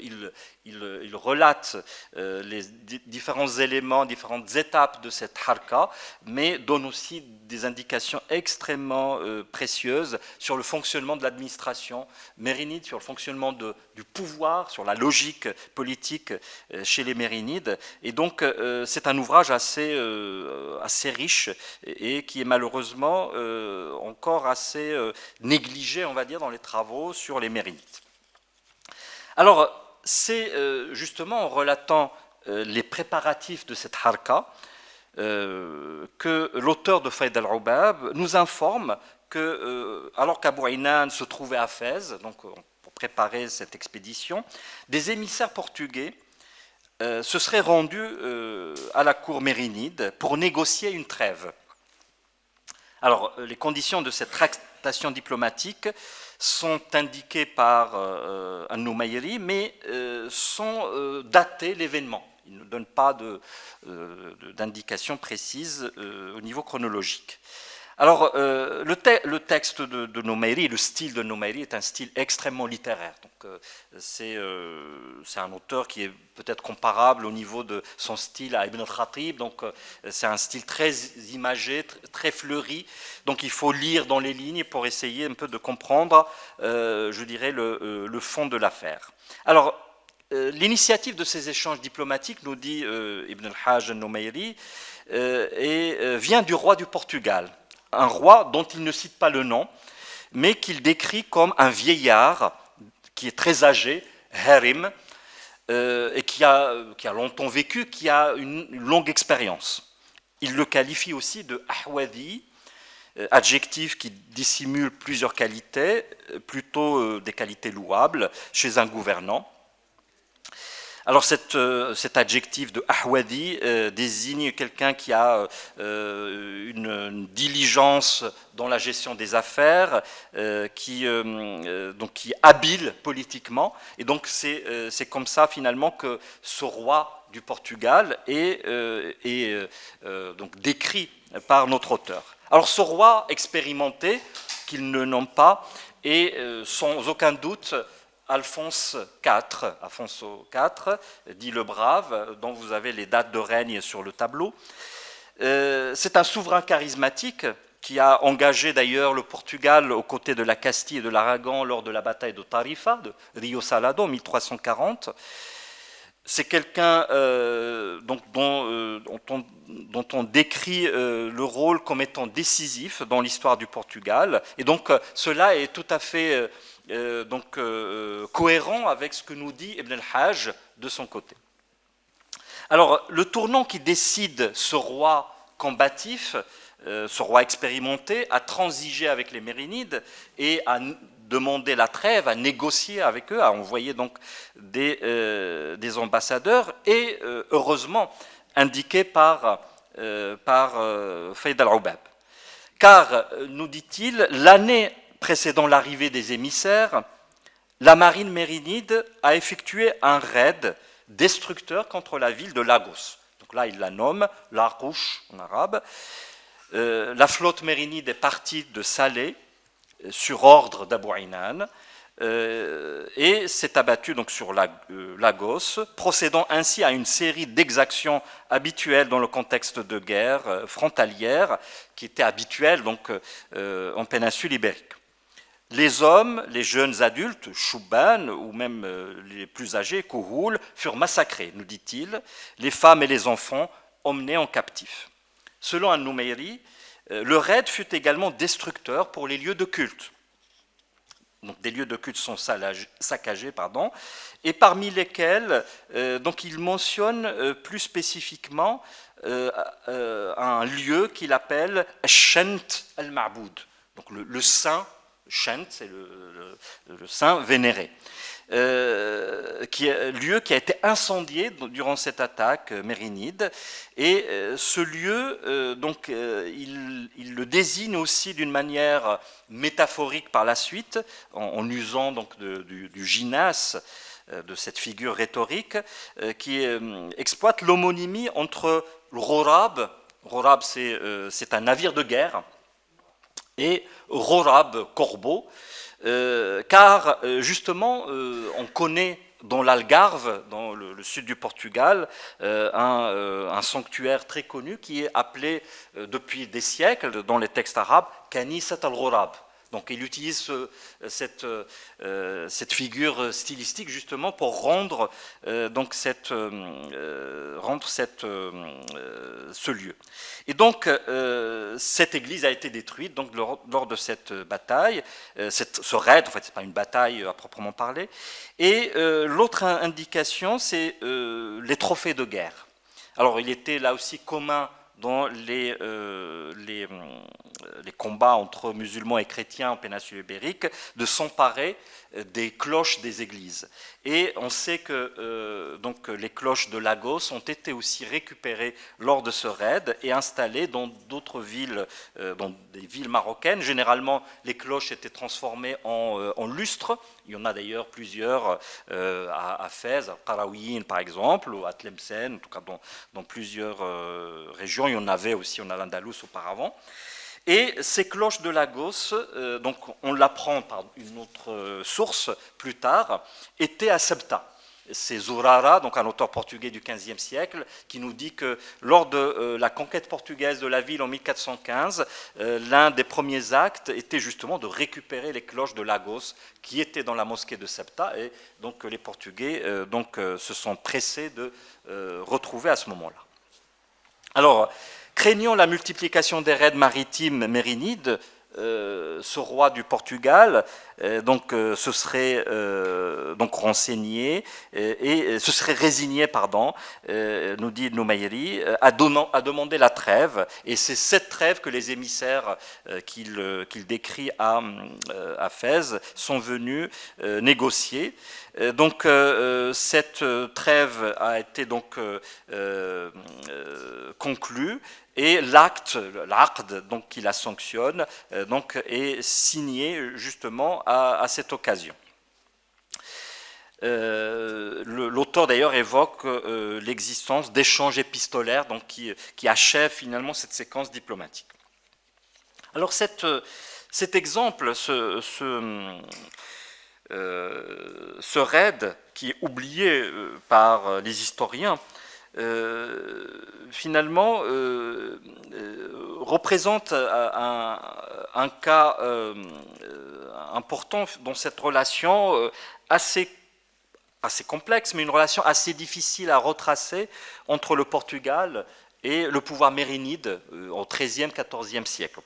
relate les différents éléments, différentes étapes de cette harka, mais donne aussi des indications extrêmement précieuses sur le fonctionnement de l'administration mérinide, sur le fonctionnement du pouvoir, sur la logique politique chez les Mérinides. Et donc c'est un ouvrage assez riche et qui est malheureusement encore assez négligé, on va dire, dans les travaux sur les Mérinides. Alors c'est justement en relatant les préparatifs de cette harka que l'auteur de Faïd al-Ubab nous informe que, alors qu'Abu Aynan se trouvait à Fès, donc pour préparer cette expédition, des émissaires portugais se seraient rendus à la cour mérinide pour négocier une trêve. Alors, les conditions de cette tractation diplomatique sont indiquées par An-Numayri, mais sont datées l'événement. Il ne donne pas d'indication précise au niveau chronologique. Alors, le texte de Numayri, le style de Numayri est un style extrêmement littéraire. Donc, c'est un auteur qui est peut-être comparable au niveau de son style à Ibn al-Khatib. Donc, c'est un style très imagé, très fleuri. Donc, il faut lire dans les lignes pour essayer un peu de comprendre, je dirais, le fond de l'affaire. Alors, l'initiative de ces échanges diplomatiques, nous dit Ibn al-Hajj al-Numayri, vient du roi du Portugal. Un roi dont il ne cite pas le nom, mais qu'il décrit comme un vieillard qui est très âgé, Harim, et qui a longtemps vécu, qui a une longue expérience. Il le qualifie aussi de Ahwadi, adjectif qui dissimule plusieurs qualités, plutôt des qualités louables chez un gouvernant. Alors cet adjectif de Ahwadi désigne quelqu'un qui a une diligence dans la gestion des affaires, qui est habile politiquement, et donc c'est comme ça finalement que ce roi du Portugal est donc décrit par notre auteur. Alors ce roi expérimenté, qu'il ne nomme pas, est sans aucun doute Alphonse IV, dit le Brave, dont vous avez les dates de règne sur le tableau. C'est un souverain charismatique qui a engagé d'ailleurs le Portugal aux côtés de la Castille et de l'Aragon lors de la bataille de Tarifa, de Rio Salado en 1340. C'est quelqu'un dont on décrit le rôle comme étant décisif dans l'histoire du Portugal. Et donc cela est tout à fait cohérent avec ce que nous dit Ibn al-Hajj de son côté. Alors le tournant qui décide ce roi combatif, ce roi expérimenté, à transiger avec les Mérinides et à demander la trêve, à négocier avec eux, à envoyer donc des ambassadeurs, et heureusement indiqué par Faïd al-Ubab. Car, nous dit-il, l'année précédant l'arrivée des émissaires, la marine mérinide a effectué un raid destructeur contre la ville de Lagos. Donc là, il la nomme l'Arkouch en arabe. La flotte mérinide est partie de Salé sur ordre d'Abou Inan et s'est abattue donc sur Lagos, procédant ainsi à une série d'exactions habituelles dans le contexte de guerre frontalière qui était habituelle donc en péninsule ibérique. Les hommes, les jeunes adultes, Chouban, ou même les plus âgés, Kouhoul, furent massacrés, nous dit-il, les femmes et les enfants emmenés en captif. Selon An-Noumeiri, le raid fut également destructeur pour les lieux de culte. Donc des lieux de culte sont saccagés, et parmi lesquels donc il mentionne plus spécifiquement un lieu qu'il appelle Shent al-Ma'boud, donc le saint. Shent, c'est le saint vénéré, lieu qui a été incendié durant cette attaque mérinide. Et ce lieu, il le désigne aussi d'une manière métaphorique par la suite, en usant donc du gymnase, de cette figure rhétorique, qui exploite l'homonymie entre le Rorab, c'est un navire de guerre, et Rorab, corbeau, car justement on connaît dans l'Algarve, dans le sud du Portugal, un sanctuaire très connu qui est appelé depuis des siècles dans les textes arabes Kanisat al-Rorab. Donc il utilise cette figure stylistique justement pour rendre ce lieu. Et donc cette église a été détruite donc, lors de cette bataille, ce raid, en fait c'est pas une bataille à proprement parler. Et l'autre indication, c'est les trophées de guerre. Alors il était là aussi commun dans les combats entre musulmans et chrétiens en péninsule ibérique, de s'emparer des cloches des églises. Et on sait que donc, les cloches de Lagos ont été aussi récupérées lors de ce raid et installées dans d'autres villes, dans des villes marocaines. Généralement, les cloches étaient transformées en lustres. Il y en a d'ailleurs plusieurs à Fès, à Qarawiyyin par exemple, ou à Tlemcen, en tout cas dans plusieurs régions. Il y en avait aussi en Al-Andalus auparavant. Et ces cloches de Lagos, donc on l'apprend par une autre source plus tard, étaient à Ceuta. C'est Zurara, donc un auteur portugais du XVe siècle, qui nous dit que lors de la conquête portugaise de la ville en 1415, l'un des premiers actes était justement de récupérer les cloches de Lagos qui étaient dans la mosquée de Ceuta, et donc les Portugais se sont pressés de retrouver à ce moment-là. Alors, craignant la multiplication des raids maritimes mérinides, ce roi du Portugal se serait renseigné et se serait résigné, nous dit Noumeiri, à demander la trêve. Et c'est cette trêve que les émissaires qu'il décrit à Fès sont venus négocier. Donc cette trêve a été donc conclue. Et l'acte donc qui la sanctionne est signé justement à cette occasion. L'auteur d'ailleurs évoque l'existence d'échanges épistolaires donc qui achèvent finalement cette séquence diplomatique. Alors cet exemple, ce raid qui est oublié par les historiens, finalement représente un cas important dans cette relation assez complexe, mais une relation assez difficile à retracer entre le Portugal et le pouvoir mérinide au XIIIe, XIVe siècle.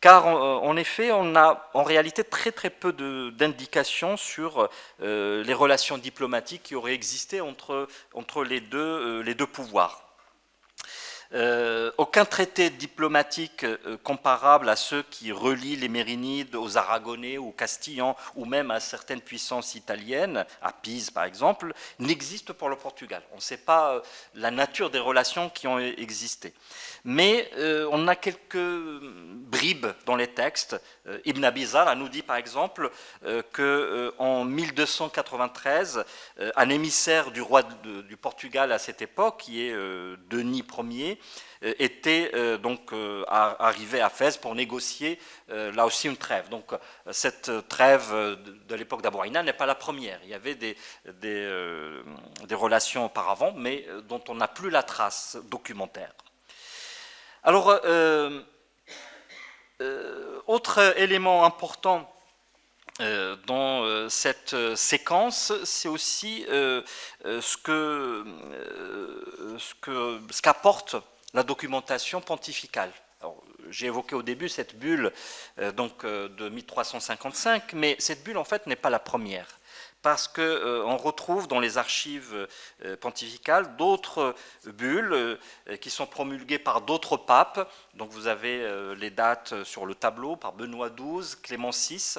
Car en effet, on a en réalité très très peu d'indications sur les relations diplomatiques qui auraient existé entre les deux pouvoirs. Aucun traité diplomatique comparable à ceux qui relient les Mérinides aux Aragonais, aux Castillans, ou même à certaines puissances italiennes, à Pise par exemple, n'existe pour le Portugal. On ne sait pas la nature des relations qui ont existé. Mais on a quelques bribes dans les textes. Ibn Abizar nous dit par exemple qu'en 1293, un émissaire du roi du Portugal à cette époque, qui est Denis Ier, était donc arrivé à Fès pour négocier là aussi une trêve. Donc cette trêve de l'époque d'Abourina n'est pas la première. Il y avait des relations auparavant, mais dont on n'a plus la trace documentaire. Alors, autre élément important dans cette séquence, c'est aussi ce qu'apporte la documentation pontificale. J'ai évoqué au début cette bulle de 1355, mais cette bulle en fait n'est pas la première, parce qu'on retrouve dans les archives pontificales d'autres bulles qui sont promulguées par d'autres papes. Donc vous avez les dates sur le tableau par Benoît XII, Clément VI.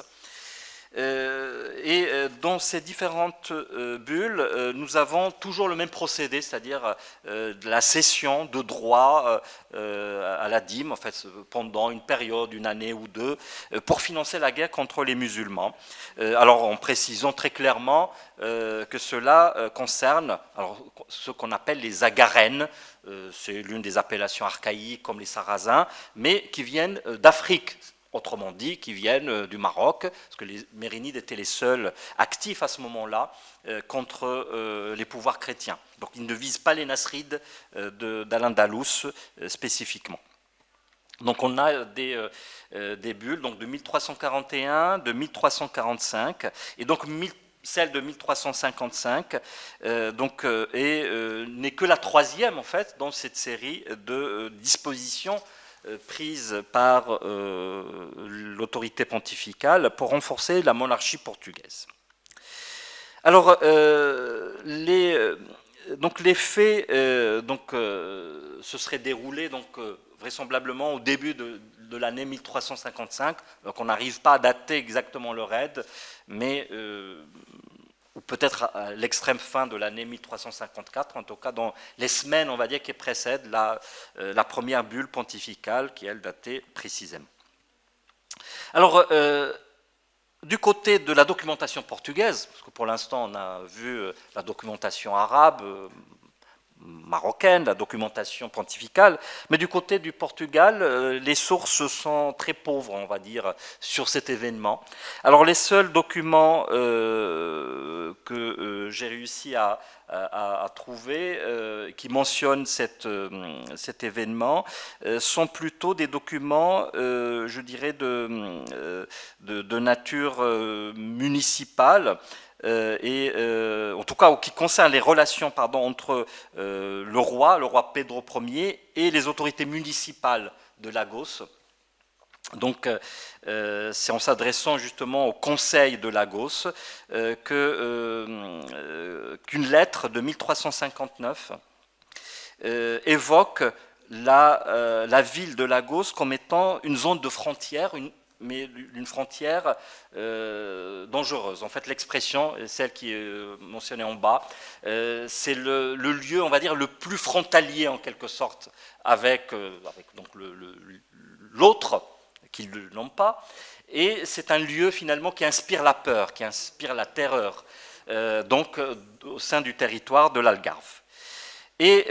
Et dans ces différentes bulles, nous avons toujours le même procédé, c'est-à-dire la cession de droits à la dîme, en fait, pendant une période, une année ou deux, pour financer la guerre contre les musulmans. Alors en précisant très clairement que cela concerne ce qu'on appelle les agarènes, c'est l'une des appellations archaïques comme les Sarrasins, mais qui viennent d'Afrique. Autrement dit, qui viennent du Maroc, parce que les Mérinides étaient les seuls actifs à ce moment-là contre les pouvoirs chrétiens. Donc ils ne visent pas les Nasrides d'Al-Andalus spécifiquement. Donc on a des bulles donc de 1341, de 1345, et donc celle de 1355 n'est que la troisième en fait dans cette série de dispositions prise par l'autorité pontificale pour renforcer la monarchie portugaise. Alors, les faits se seraient déroulés vraisemblablement au début de l'année 1355, donc on n'arrive pas à dater exactement le raid, mais ou peut-être à l'extrême fin de l'année 1354, en tout cas dans les semaines, on va dire, qui précèdent la première bulle pontificale, qui, elle, datait précisément. Alors, du côté de la documentation portugaise, parce que pour l'instant, on a vu la documentation arabe, marocaine, la documentation pontificale, mais du côté du Portugal, les sources sont très pauvres, on va dire, sur cet événement. Alors les seuls documents que j'ai réussi à trouver qui mentionnent cet événement sont plutôt des documents, je dirais, de nature municipale, en tout cas, qui concerne les relations entre le roi Pedro Ier, et les autorités municipales de Lagos. Donc, c'est en s'adressant justement au conseil de Lagos qu'une lettre de 1359 évoque la ville de Lagos comme étant une zone de frontière, mais une frontière dangereuse. En fait, l'expression, celle qui est mentionnée en bas, c'est le lieu, on va dire, le plus frontalier en quelque sorte avec donc l'autre, qu'ils ne l'ont pas, et c'est un lieu finalement qui inspire la peur, qui inspire la terreur, au sein du territoire de l'Algarve. Et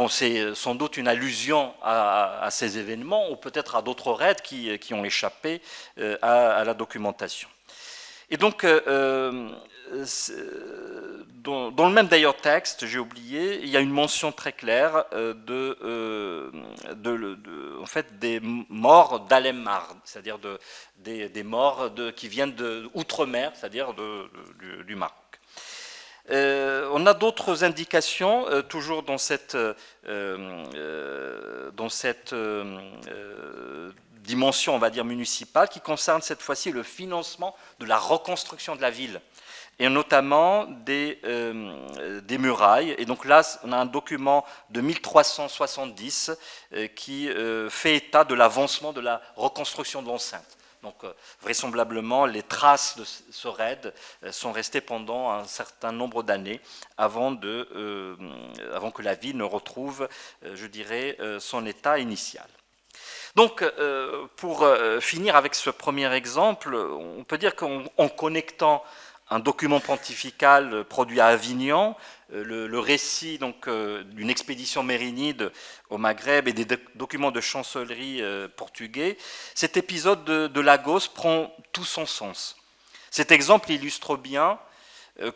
c'est sans doute une allusion à ces événements, ou peut-être à d'autres raids qui ont échappé à la documentation. Et donc, dans le même d'ailleurs texte, j'ai oublié, il y a une mention très claire en fait, des morts d'Al-Emmar, c'est-à-dire des morts qui viennent d'outre-mer, c'est-à-dire du Maroc. On a d'autres indications, toujours dans cette dimension, on va dire, municipale, qui concerne cette fois-ci le financement de la reconstruction de la ville, et notamment des murailles. Et donc là, on a un document de 1370 qui fait état de l'avancement de la reconstruction de l'enceinte. Donc vraisemblablement, les traces de ce raid sont restées pendant un certain nombre d'années avant que la ville ne retrouve, je dirais, son état initial. Donc, pour finir avec ce premier exemple, on peut dire qu'en connectant un document pontifical produit à Avignon, le récit d'une expédition mérinide au Maghreb et des documents de chancellerie portugais, cet épisode de Lagos prend tout son sens. Cet exemple illustre bien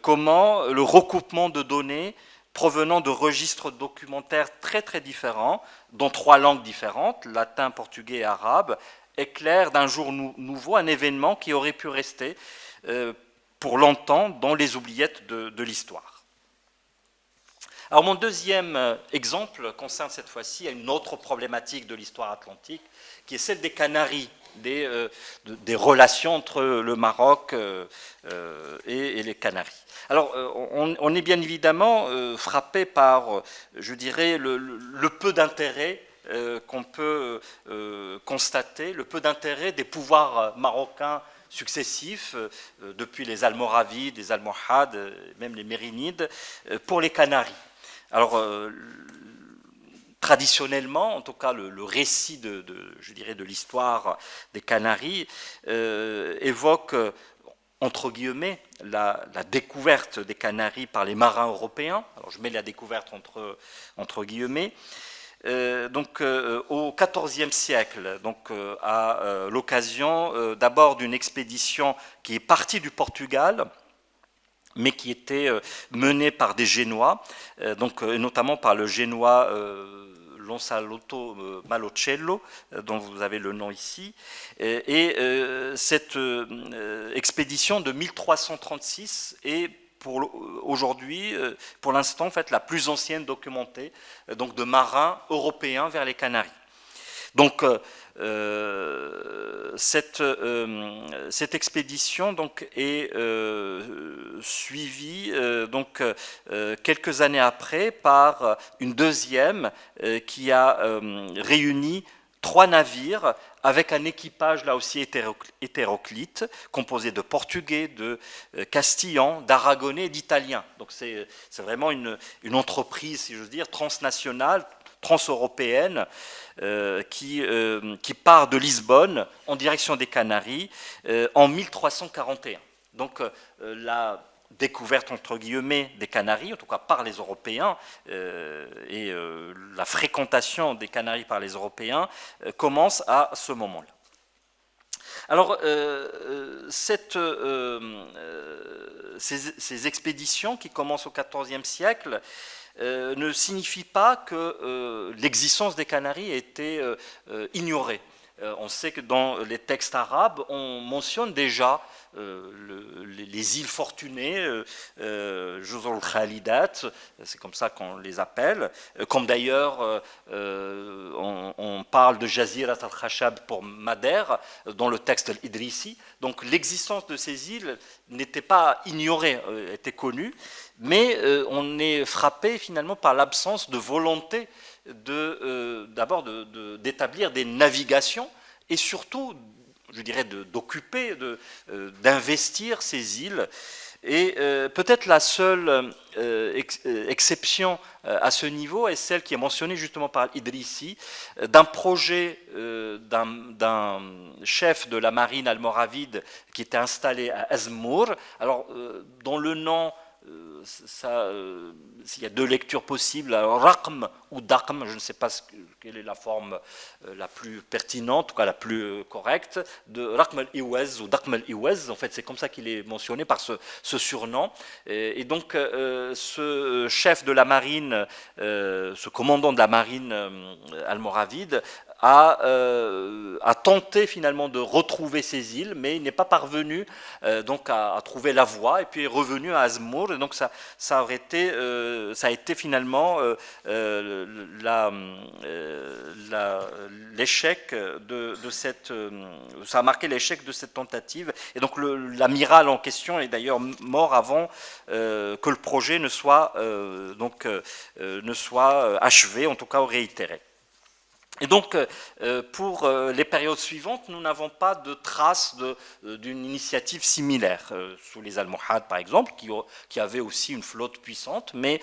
comment le recoupement de données provenant de registres documentaires très très différents, dans 3 langues différentes, latin, portugais et arabe, éclaire d'un jour nouveau un événement qui aurait pu rester pour longtemps dans les oubliettes de l'histoire. Alors mon deuxième exemple concerne cette fois-ci une autre problématique de l'histoire atlantique, qui est celle des Canaries, des relations entre le Maroc et les Canaries. Alors, on est bien évidemment frappé par, je dirais, le peu d'intérêt qu'on peut constater, le peu d'intérêt des pouvoirs marocains successifs, depuis les Almoravides, les Almohades, même les Mérinides, pour les Canaries. Alors, traditionnellement, en tout cas le récit je dirais, de l'histoire des Canaries évoque, entre guillemets, la découverte des Canaries par les marins européens. Alors je mets la découverte entre guillemets. Au XIVe siècle, à l'occasion d'abord d'une expédition qui est partie du Portugal, mais qui était menée par des Génois, notamment par le Génois Lonsalotto Malocello, dont vous avez le nom ici, et cette expédition de 1336 est aujourd'hui, pour l'instant, en fait, la plus ancienne documentée, de marins européens vers les Canaries. Donc, cette expédition est suivie quelques années après par une deuxième qui a réuni 3 navires avec un équipage là aussi hétéroclite, composé de Portugais, de Castillans, d'Aragonais et d'Italiens. Donc c'est vraiment une entreprise, si j'ose dire, transnationale, transeuropéenne, qui part de Lisbonne en direction des Canaries en 1341. Donc la découverte, entre guillemets, des Canaries, en tout cas par les Européens, et la fréquentation des Canaries par les Européens commence à ce moment-là. Alors, ces expéditions qui commencent au XIVe siècle ne signifient pas que l'existence des Canaries ait été ignorée. On sait que dans les textes arabes, on mentionne déjà les îles fortunées, Juzul Khalidat, c'est comme ça qu'on les appelle, comme d'ailleurs on parle de Jazirat al-Khashab pour Madère dans le texte Idrissi. Donc l'existence de ces îles n'était pas ignorée, était connue, mais on est frappé finalement par l'absence de volonté d'abord d'établir des navigations et surtout, je dirais, d'occuper, d'investir ces îles. Et peut-être la seule exception à ce niveau est celle qui est mentionnée justement par Idrissi, d'un projet d'un chef de la marine almoravide qui était installé à Azmour, alors dont le nom s'il y a deux lectures possibles, raqm ou daqm, je ne sais pas quelle est la forme la plus pertinente, en tout cas la plus correcte, de raqm al-Iwaz ou daqm al-Iwaz. En fait, c'est comme ça qu'il est mentionné par ce surnom. Et donc, ce chef de la marine, ce commandant de la marine almoravide, a tenté finalement de retrouver ces îles, mais il n'est pas parvenu donc à trouver la voie, et puis est revenu à Azmour. Et donc ça a été finalement l'échec de cette, ça a marqué l'échec de cette tentative. Et donc l'amiral en question est d'ailleurs mort avant que le projet ne soit achevé, en tout cas réitéré. Et donc, pour les périodes suivantes, nous n'avons pas de traces d'une initiative similaire. Sous les Almohades, par exemple, qui avaient aussi une flotte puissante, mais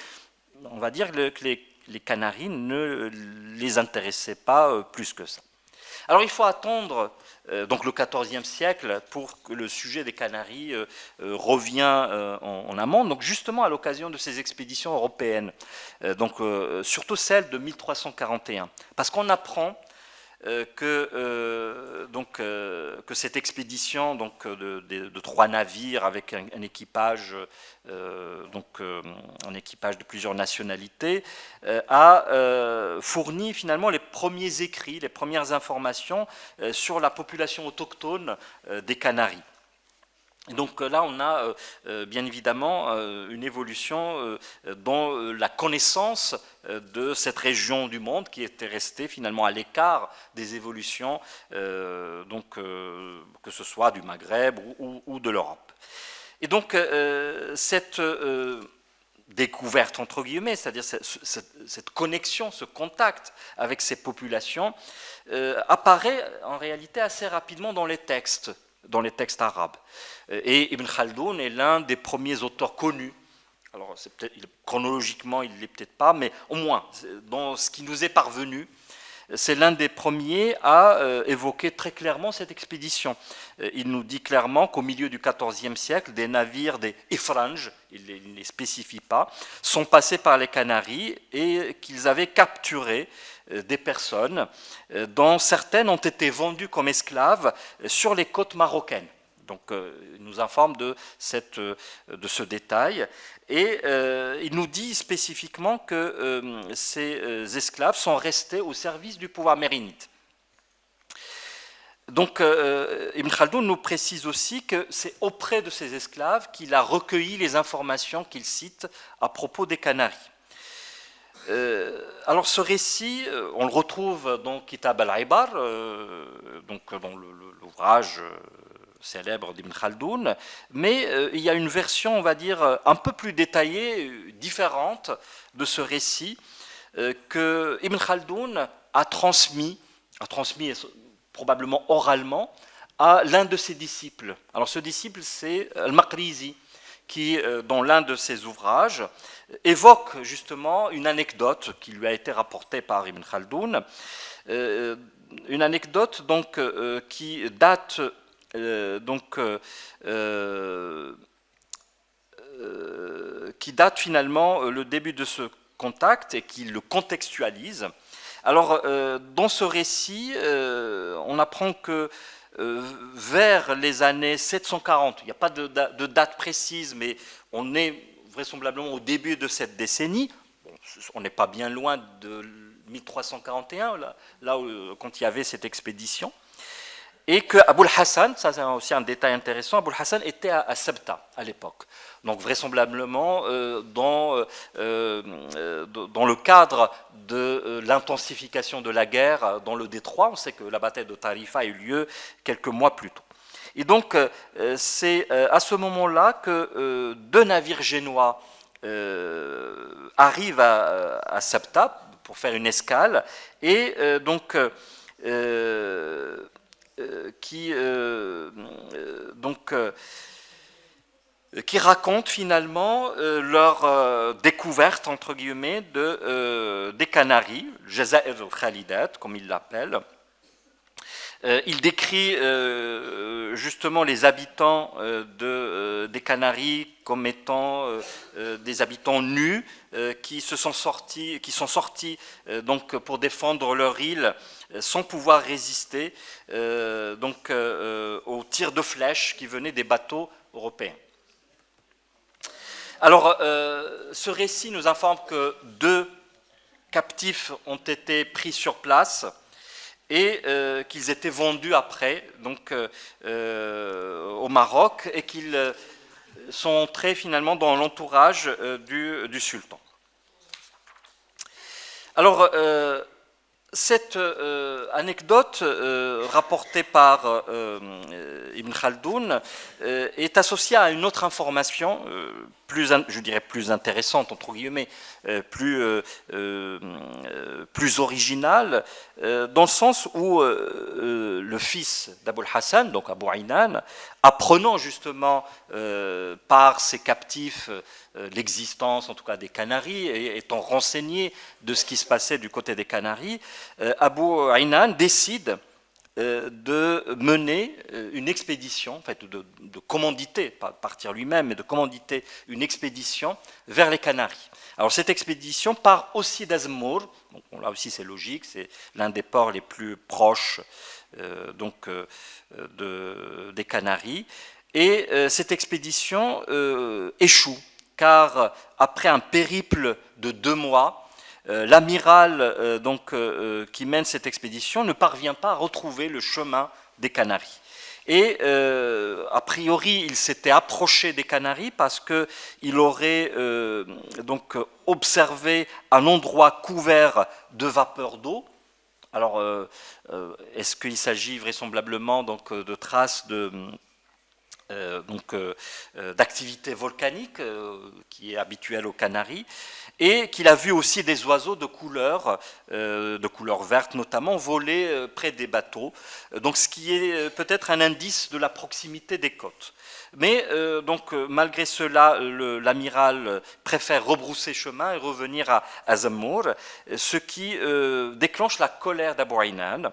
on va dire que les Canaries ne les intéressaient pas plus que ça. Alors, il faut attendre donc le XIVe siècle pour que le sujet des Canaries revient en amont, donc justement à l'occasion de ces expéditions européennes, donc surtout celle de 1341, parce qu'on apprend que cette expédition donc de 3 navires avec un équipage un équipage de plusieurs nationalités a fourni finalement les premiers écrits, les premières informations sur la population autochtone des Canaries. Et donc là, on a bien évidemment une évolution dans la connaissance de cette région du monde qui était restée finalement à l'écart des évolutions, que ce soit du Maghreb ou de l'Europe. Et donc cette découverte, entre guillemets, c'est-à-dire cette connexion, ce contact avec ces populations, apparaît en réalité assez rapidement dans les textes arabes. Et Ibn Khaldoun est l'un des premiers auteurs connus. Alors, chronologiquement, il ne l'est peut-être pas, mais au moins, dans ce qui nous est parvenu, c'est l'un des premiers à évoquer très clairement cette expédition. Il nous dit clairement qu'au milieu du XIVe siècle, des navires, des Ifranj, il ne les spécifie pas, sont passés par les Canaries et qu'ils avaient capturé des personnes, dont certaines ont été vendues comme esclaves sur les côtes marocaines. Donc, il nous informe de ce détail. Et il nous dit spécifiquement que ces esclaves sont restés au service du pouvoir mérinide. Donc, Ibn Khaldoun nous précise aussi que c'est auprès de ces esclaves qu'il a recueilli les informations qu'il cite à propos des Canaries. Alors ce récit, on le retrouve dans Kitab al-Ibar, donc dans l'ouvrage célèbre d'Ibn Khaldoun, mais il y a une version, on va dire, un peu plus détaillée, différente de ce récit, que Ibn Khaldoun a transmis probablement oralement, à l'un de ses disciples. Alors ce disciple, c'est Al-Maqrizi, qui, dans l'un de ses ouvrages, évoque justement une anecdote qui lui a été rapportée par Ibn Khaldoun, une anecdote donc qui date finalement le début de ce contact et qui le contextualise. Alors, dans ce récit, on apprend que vers les années 740, il n'y a pas de date précise, mais on est vraisemblablement au début de cette décennie, bon, on n'est pas bien loin de 1341, là où, quand il y avait cette expédition, et que Abul Hassan, ça c'est aussi un détail intéressant, Abul Hassan était à Sabta à l'époque. Donc vraisemblablement dans le cadre de l'intensification de la guerre dans le détroit, on sait que la bataille de Tarifa a eu lieu quelques mois plus tôt. Et donc c'est à ce moment-là que 2 navires génois arrivent à Sabta pour faire une escale et qui racontent finalement leur découverte, entre guillemets, des Canaries, Jazair al-Khalidat, comme il l'appelle. Il décrit justement les habitants de des Canaries comme étant des habitants nus qui sont sortis donc pour défendre leur île sans pouvoir résister aux tirs de flèches qui venaient des bateaux européens. Alors, ce récit nous informe que 2 captifs ont été pris sur place et qu'ils étaient vendus après donc, au Maroc et qu'ils sont entrés finalement dans l'entourage du sultan. Alors, cette anecdote rapportée par Ibn Khaldoun est associée à une autre information je dirais plus intéressante, entre guillemets, plus originale, dans le sens où le fils d'Abul Hassan, donc Abu Aynan, apprenant justement par ses captifs l'existence, en tout cas, des Canaries, et étant renseigné de ce qui se passait du côté des Canaries, Abu Aynan décide de mener une expédition, en fait, de commanditer, pas partir lui-même, mais de commanditer une expédition vers les Canaries. Alors cette expédition part aussi d'Azmour, donc là aussi c'est logique, c'est l'un des ports les plus proches des Canaries, et cette expédition échoue, car après un périple de 2 mois, l'amiral qui mène cette expédition ne parvient pas à retrouver le chemin des Canaries. Et a priori, il s'était approché des Canaries parce qu'il aurait observé un endroit couvert de vapeur d'eau. Alors, est-ce qu'il s'agit vraisemblablement de traces d'activité volcanique qui est habituelle aux Canaries, et qu'il a vu aussi des oiseaux de couleur verte notamment, voler près des bateaux, donc ce qui est peut-être un indice de la proximité des côtes. Mais malgré cela, l'amiral préfère rebrousser chemin et revenir à Zammour, ce qui déclenche la colère d'Abu Aynan,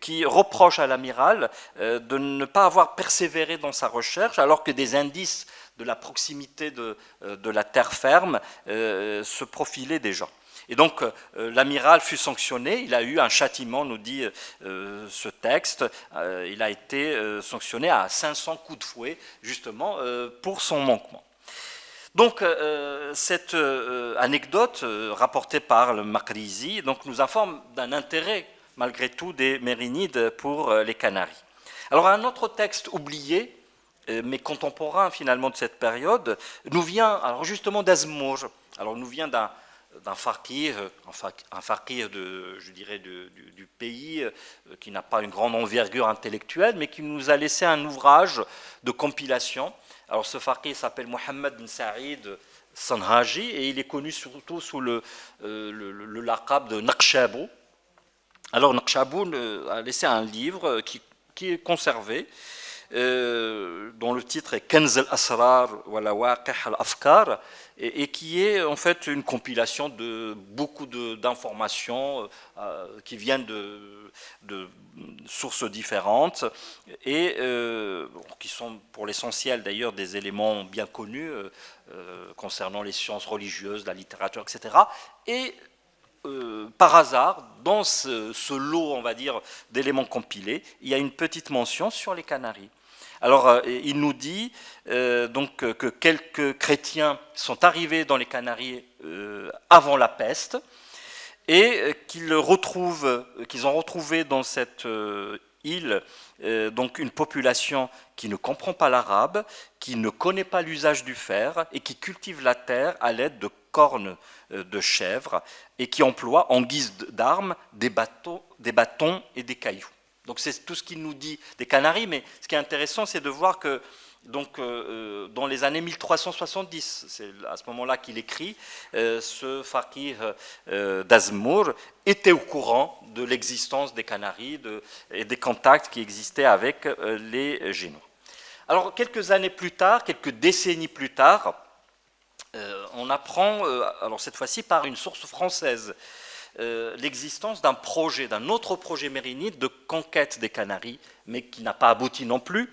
qui reproche à l'amiral de ne pas avoir persévéré dans sa recherche, alors que des indices de la proximité de la terre ferme se profilaient déjà. Et donc l'amiral fut sanctionné, il a eu un châtiment, nous dit ce texte, il a été sanctionné à 500 coups de fouet, justement, pour son manquement. Donc cette anecdote rapportée par le Maqrizi nous informe d'un intérêt, malgré tout, des Mérinides pour les Canaries. Alors un autre texte oublié, mais contemporain finalement de cette période, nous vient alors justement d'Azmour. Alors nous vient d'un faqih, je dirais, du pays, qui n'a pas une grande envergure intellectuelle, mais qui nous a laissé un ouvrage de compilation. Alors ce faqih s'appelle Mohammed bin Saïd Sanhaji, et il est connu surtout sous le laqab de Naqshabou. Alors Naqshabou a laissé un livre qui est conservé, dont le titre est Kanz al-Asrar wa Lawaqih al-Afkar, et qui est en fait une compilation de beaucoup d'informations qui viennent de sources différentes et qui sont pour l'essentiel d'ailleurs des éléments bien connus concernant les sciences religieuses, la littérature, etc. Et par hasard, dans ce lot, on va dire, d'éléments compilés, il y a une petite mention sur les Canaries. Alors, il nous dit que quelques chrétiens sont arrivés dans les Canaries avant la peste, et qu'ils ont retrouvé dans cette île une population qui ne comprend pas l'arabe, qui ne connaît pas l'usage du fer et qui cultive la terre à l'aide de cornes de chèvre et qui emploie en guise d'armes des bâtons et des cailloux. Donc c'est tout ce qu'il nous dit des Canaries, mais ce qui est intéressant, c'est de voir que dans les années 1370, c'est à ce moment-là qu'il écrit, ce faqih d'Azmour était au courant de l'existence des Canaries et des contacts qui existaient avec les Génois. Alors quelques années plus tard, quelques décennies plus tard, on apprend, alors cette fois-ci par une source française, l'existence d'un autre projet mérinide de conquête des Canaries, mais qui n'a pas abouti non plus,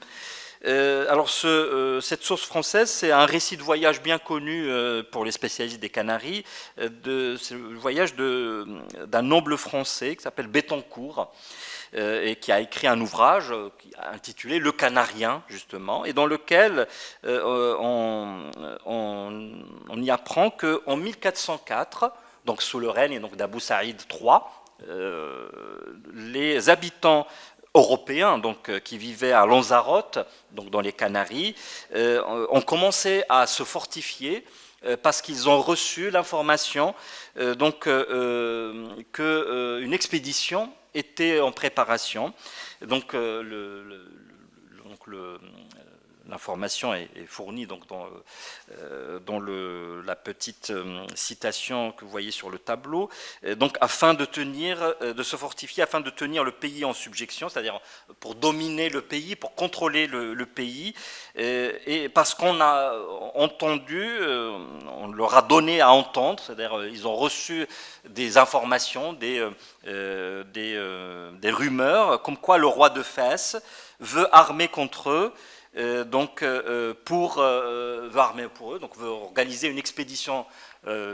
Alors cette source française, c'est un récit de voyage bien connu pour les spécialistes des Canaries, c'est le voyage d'un noble français qui s'appelle Bettencourt, et qui a écrit un ouvrage intitulé Le Canarien, justement, et dans lequel on y apprend qu'en 1404, donc sous le règne d'Abou Saïd III, les habitants européens qui vivaient à Lanzarote, donc dans les Canaries, ont commencé à se fortifier parce qu'ils ont reçu l'information qu'une expédition était en préparation. Donc l'information est fournie donc dans la petite citation que vous voyez sur le tableau. Donc afin de se fortifier, afin de tenir le pays en subjection, c'est-à-dire pour dominer le pays, pour contrôler le pays, et parce qu'on a entendu, on leur a donné à entendre, c'est-à-dire ils ont reçu des informations, des rumeurs, comme quoi le roi de Fès veut armer contre eux. Veut organiser une expédition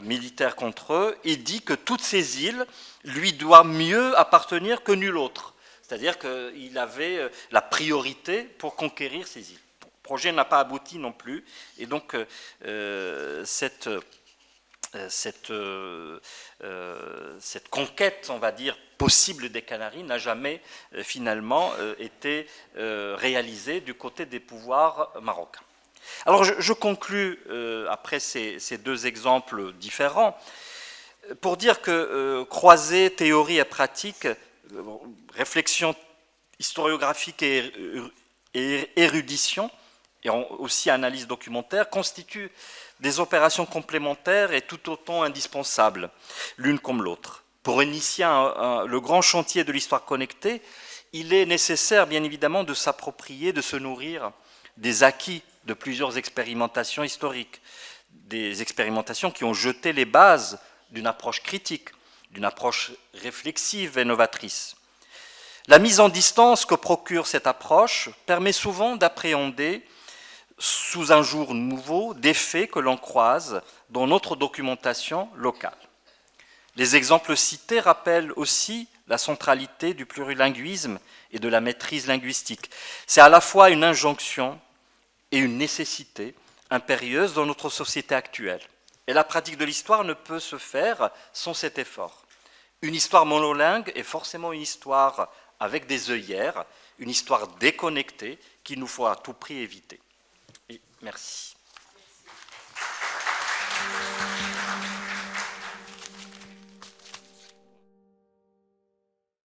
militaire contre eux, et dit que toutes ces îles lui doivent mieux appartenir que nul autre. C'est-à-dire qu'il avait la priorité pour conquérir ces îles. Le projet n'a pas abouti non plus, et donc cette conquête, on va dire, possible des Canaries n'a jamais finalement été réalisée du côté des pouvoirs marocains. Alors je conclus, après ces deux exemples différents, pour dire que croiser théorie et pratique, réflexion historiographique et érudition, et aussi analyse documentaire, constituent des opérations complémentaires et tout autant indispensables, l'une comme l'autre. Pour initier le grand chantier de l'histoire connectée, il est nécessaire, bien évidemment, de s'approprier, de se nourrir des acquis de plusieurs expérimentations historiques, des expérimentations qui ont jeté les bases d'une approche critique, d'une approche réflexive et novatrice. La mise en distance que procure cette approche permet souvent d'appréhender sous un jour nouveau des faits que l'on croise dans notre documentation locale. Les exemples cités rappellent aussi la centralité du plurilinguisme et de la maîtrise linguistique. C'est à la fois une injonction et une nécessité impérieuse dans notre société actuelle. Et la pratique de l'histoire ne peut se faire sans cet effort. Une histoire monolingue est forcément une histoire avec des œillères, une histoire déconnectée qu'il nous faut à tout prix éviter. Et merci.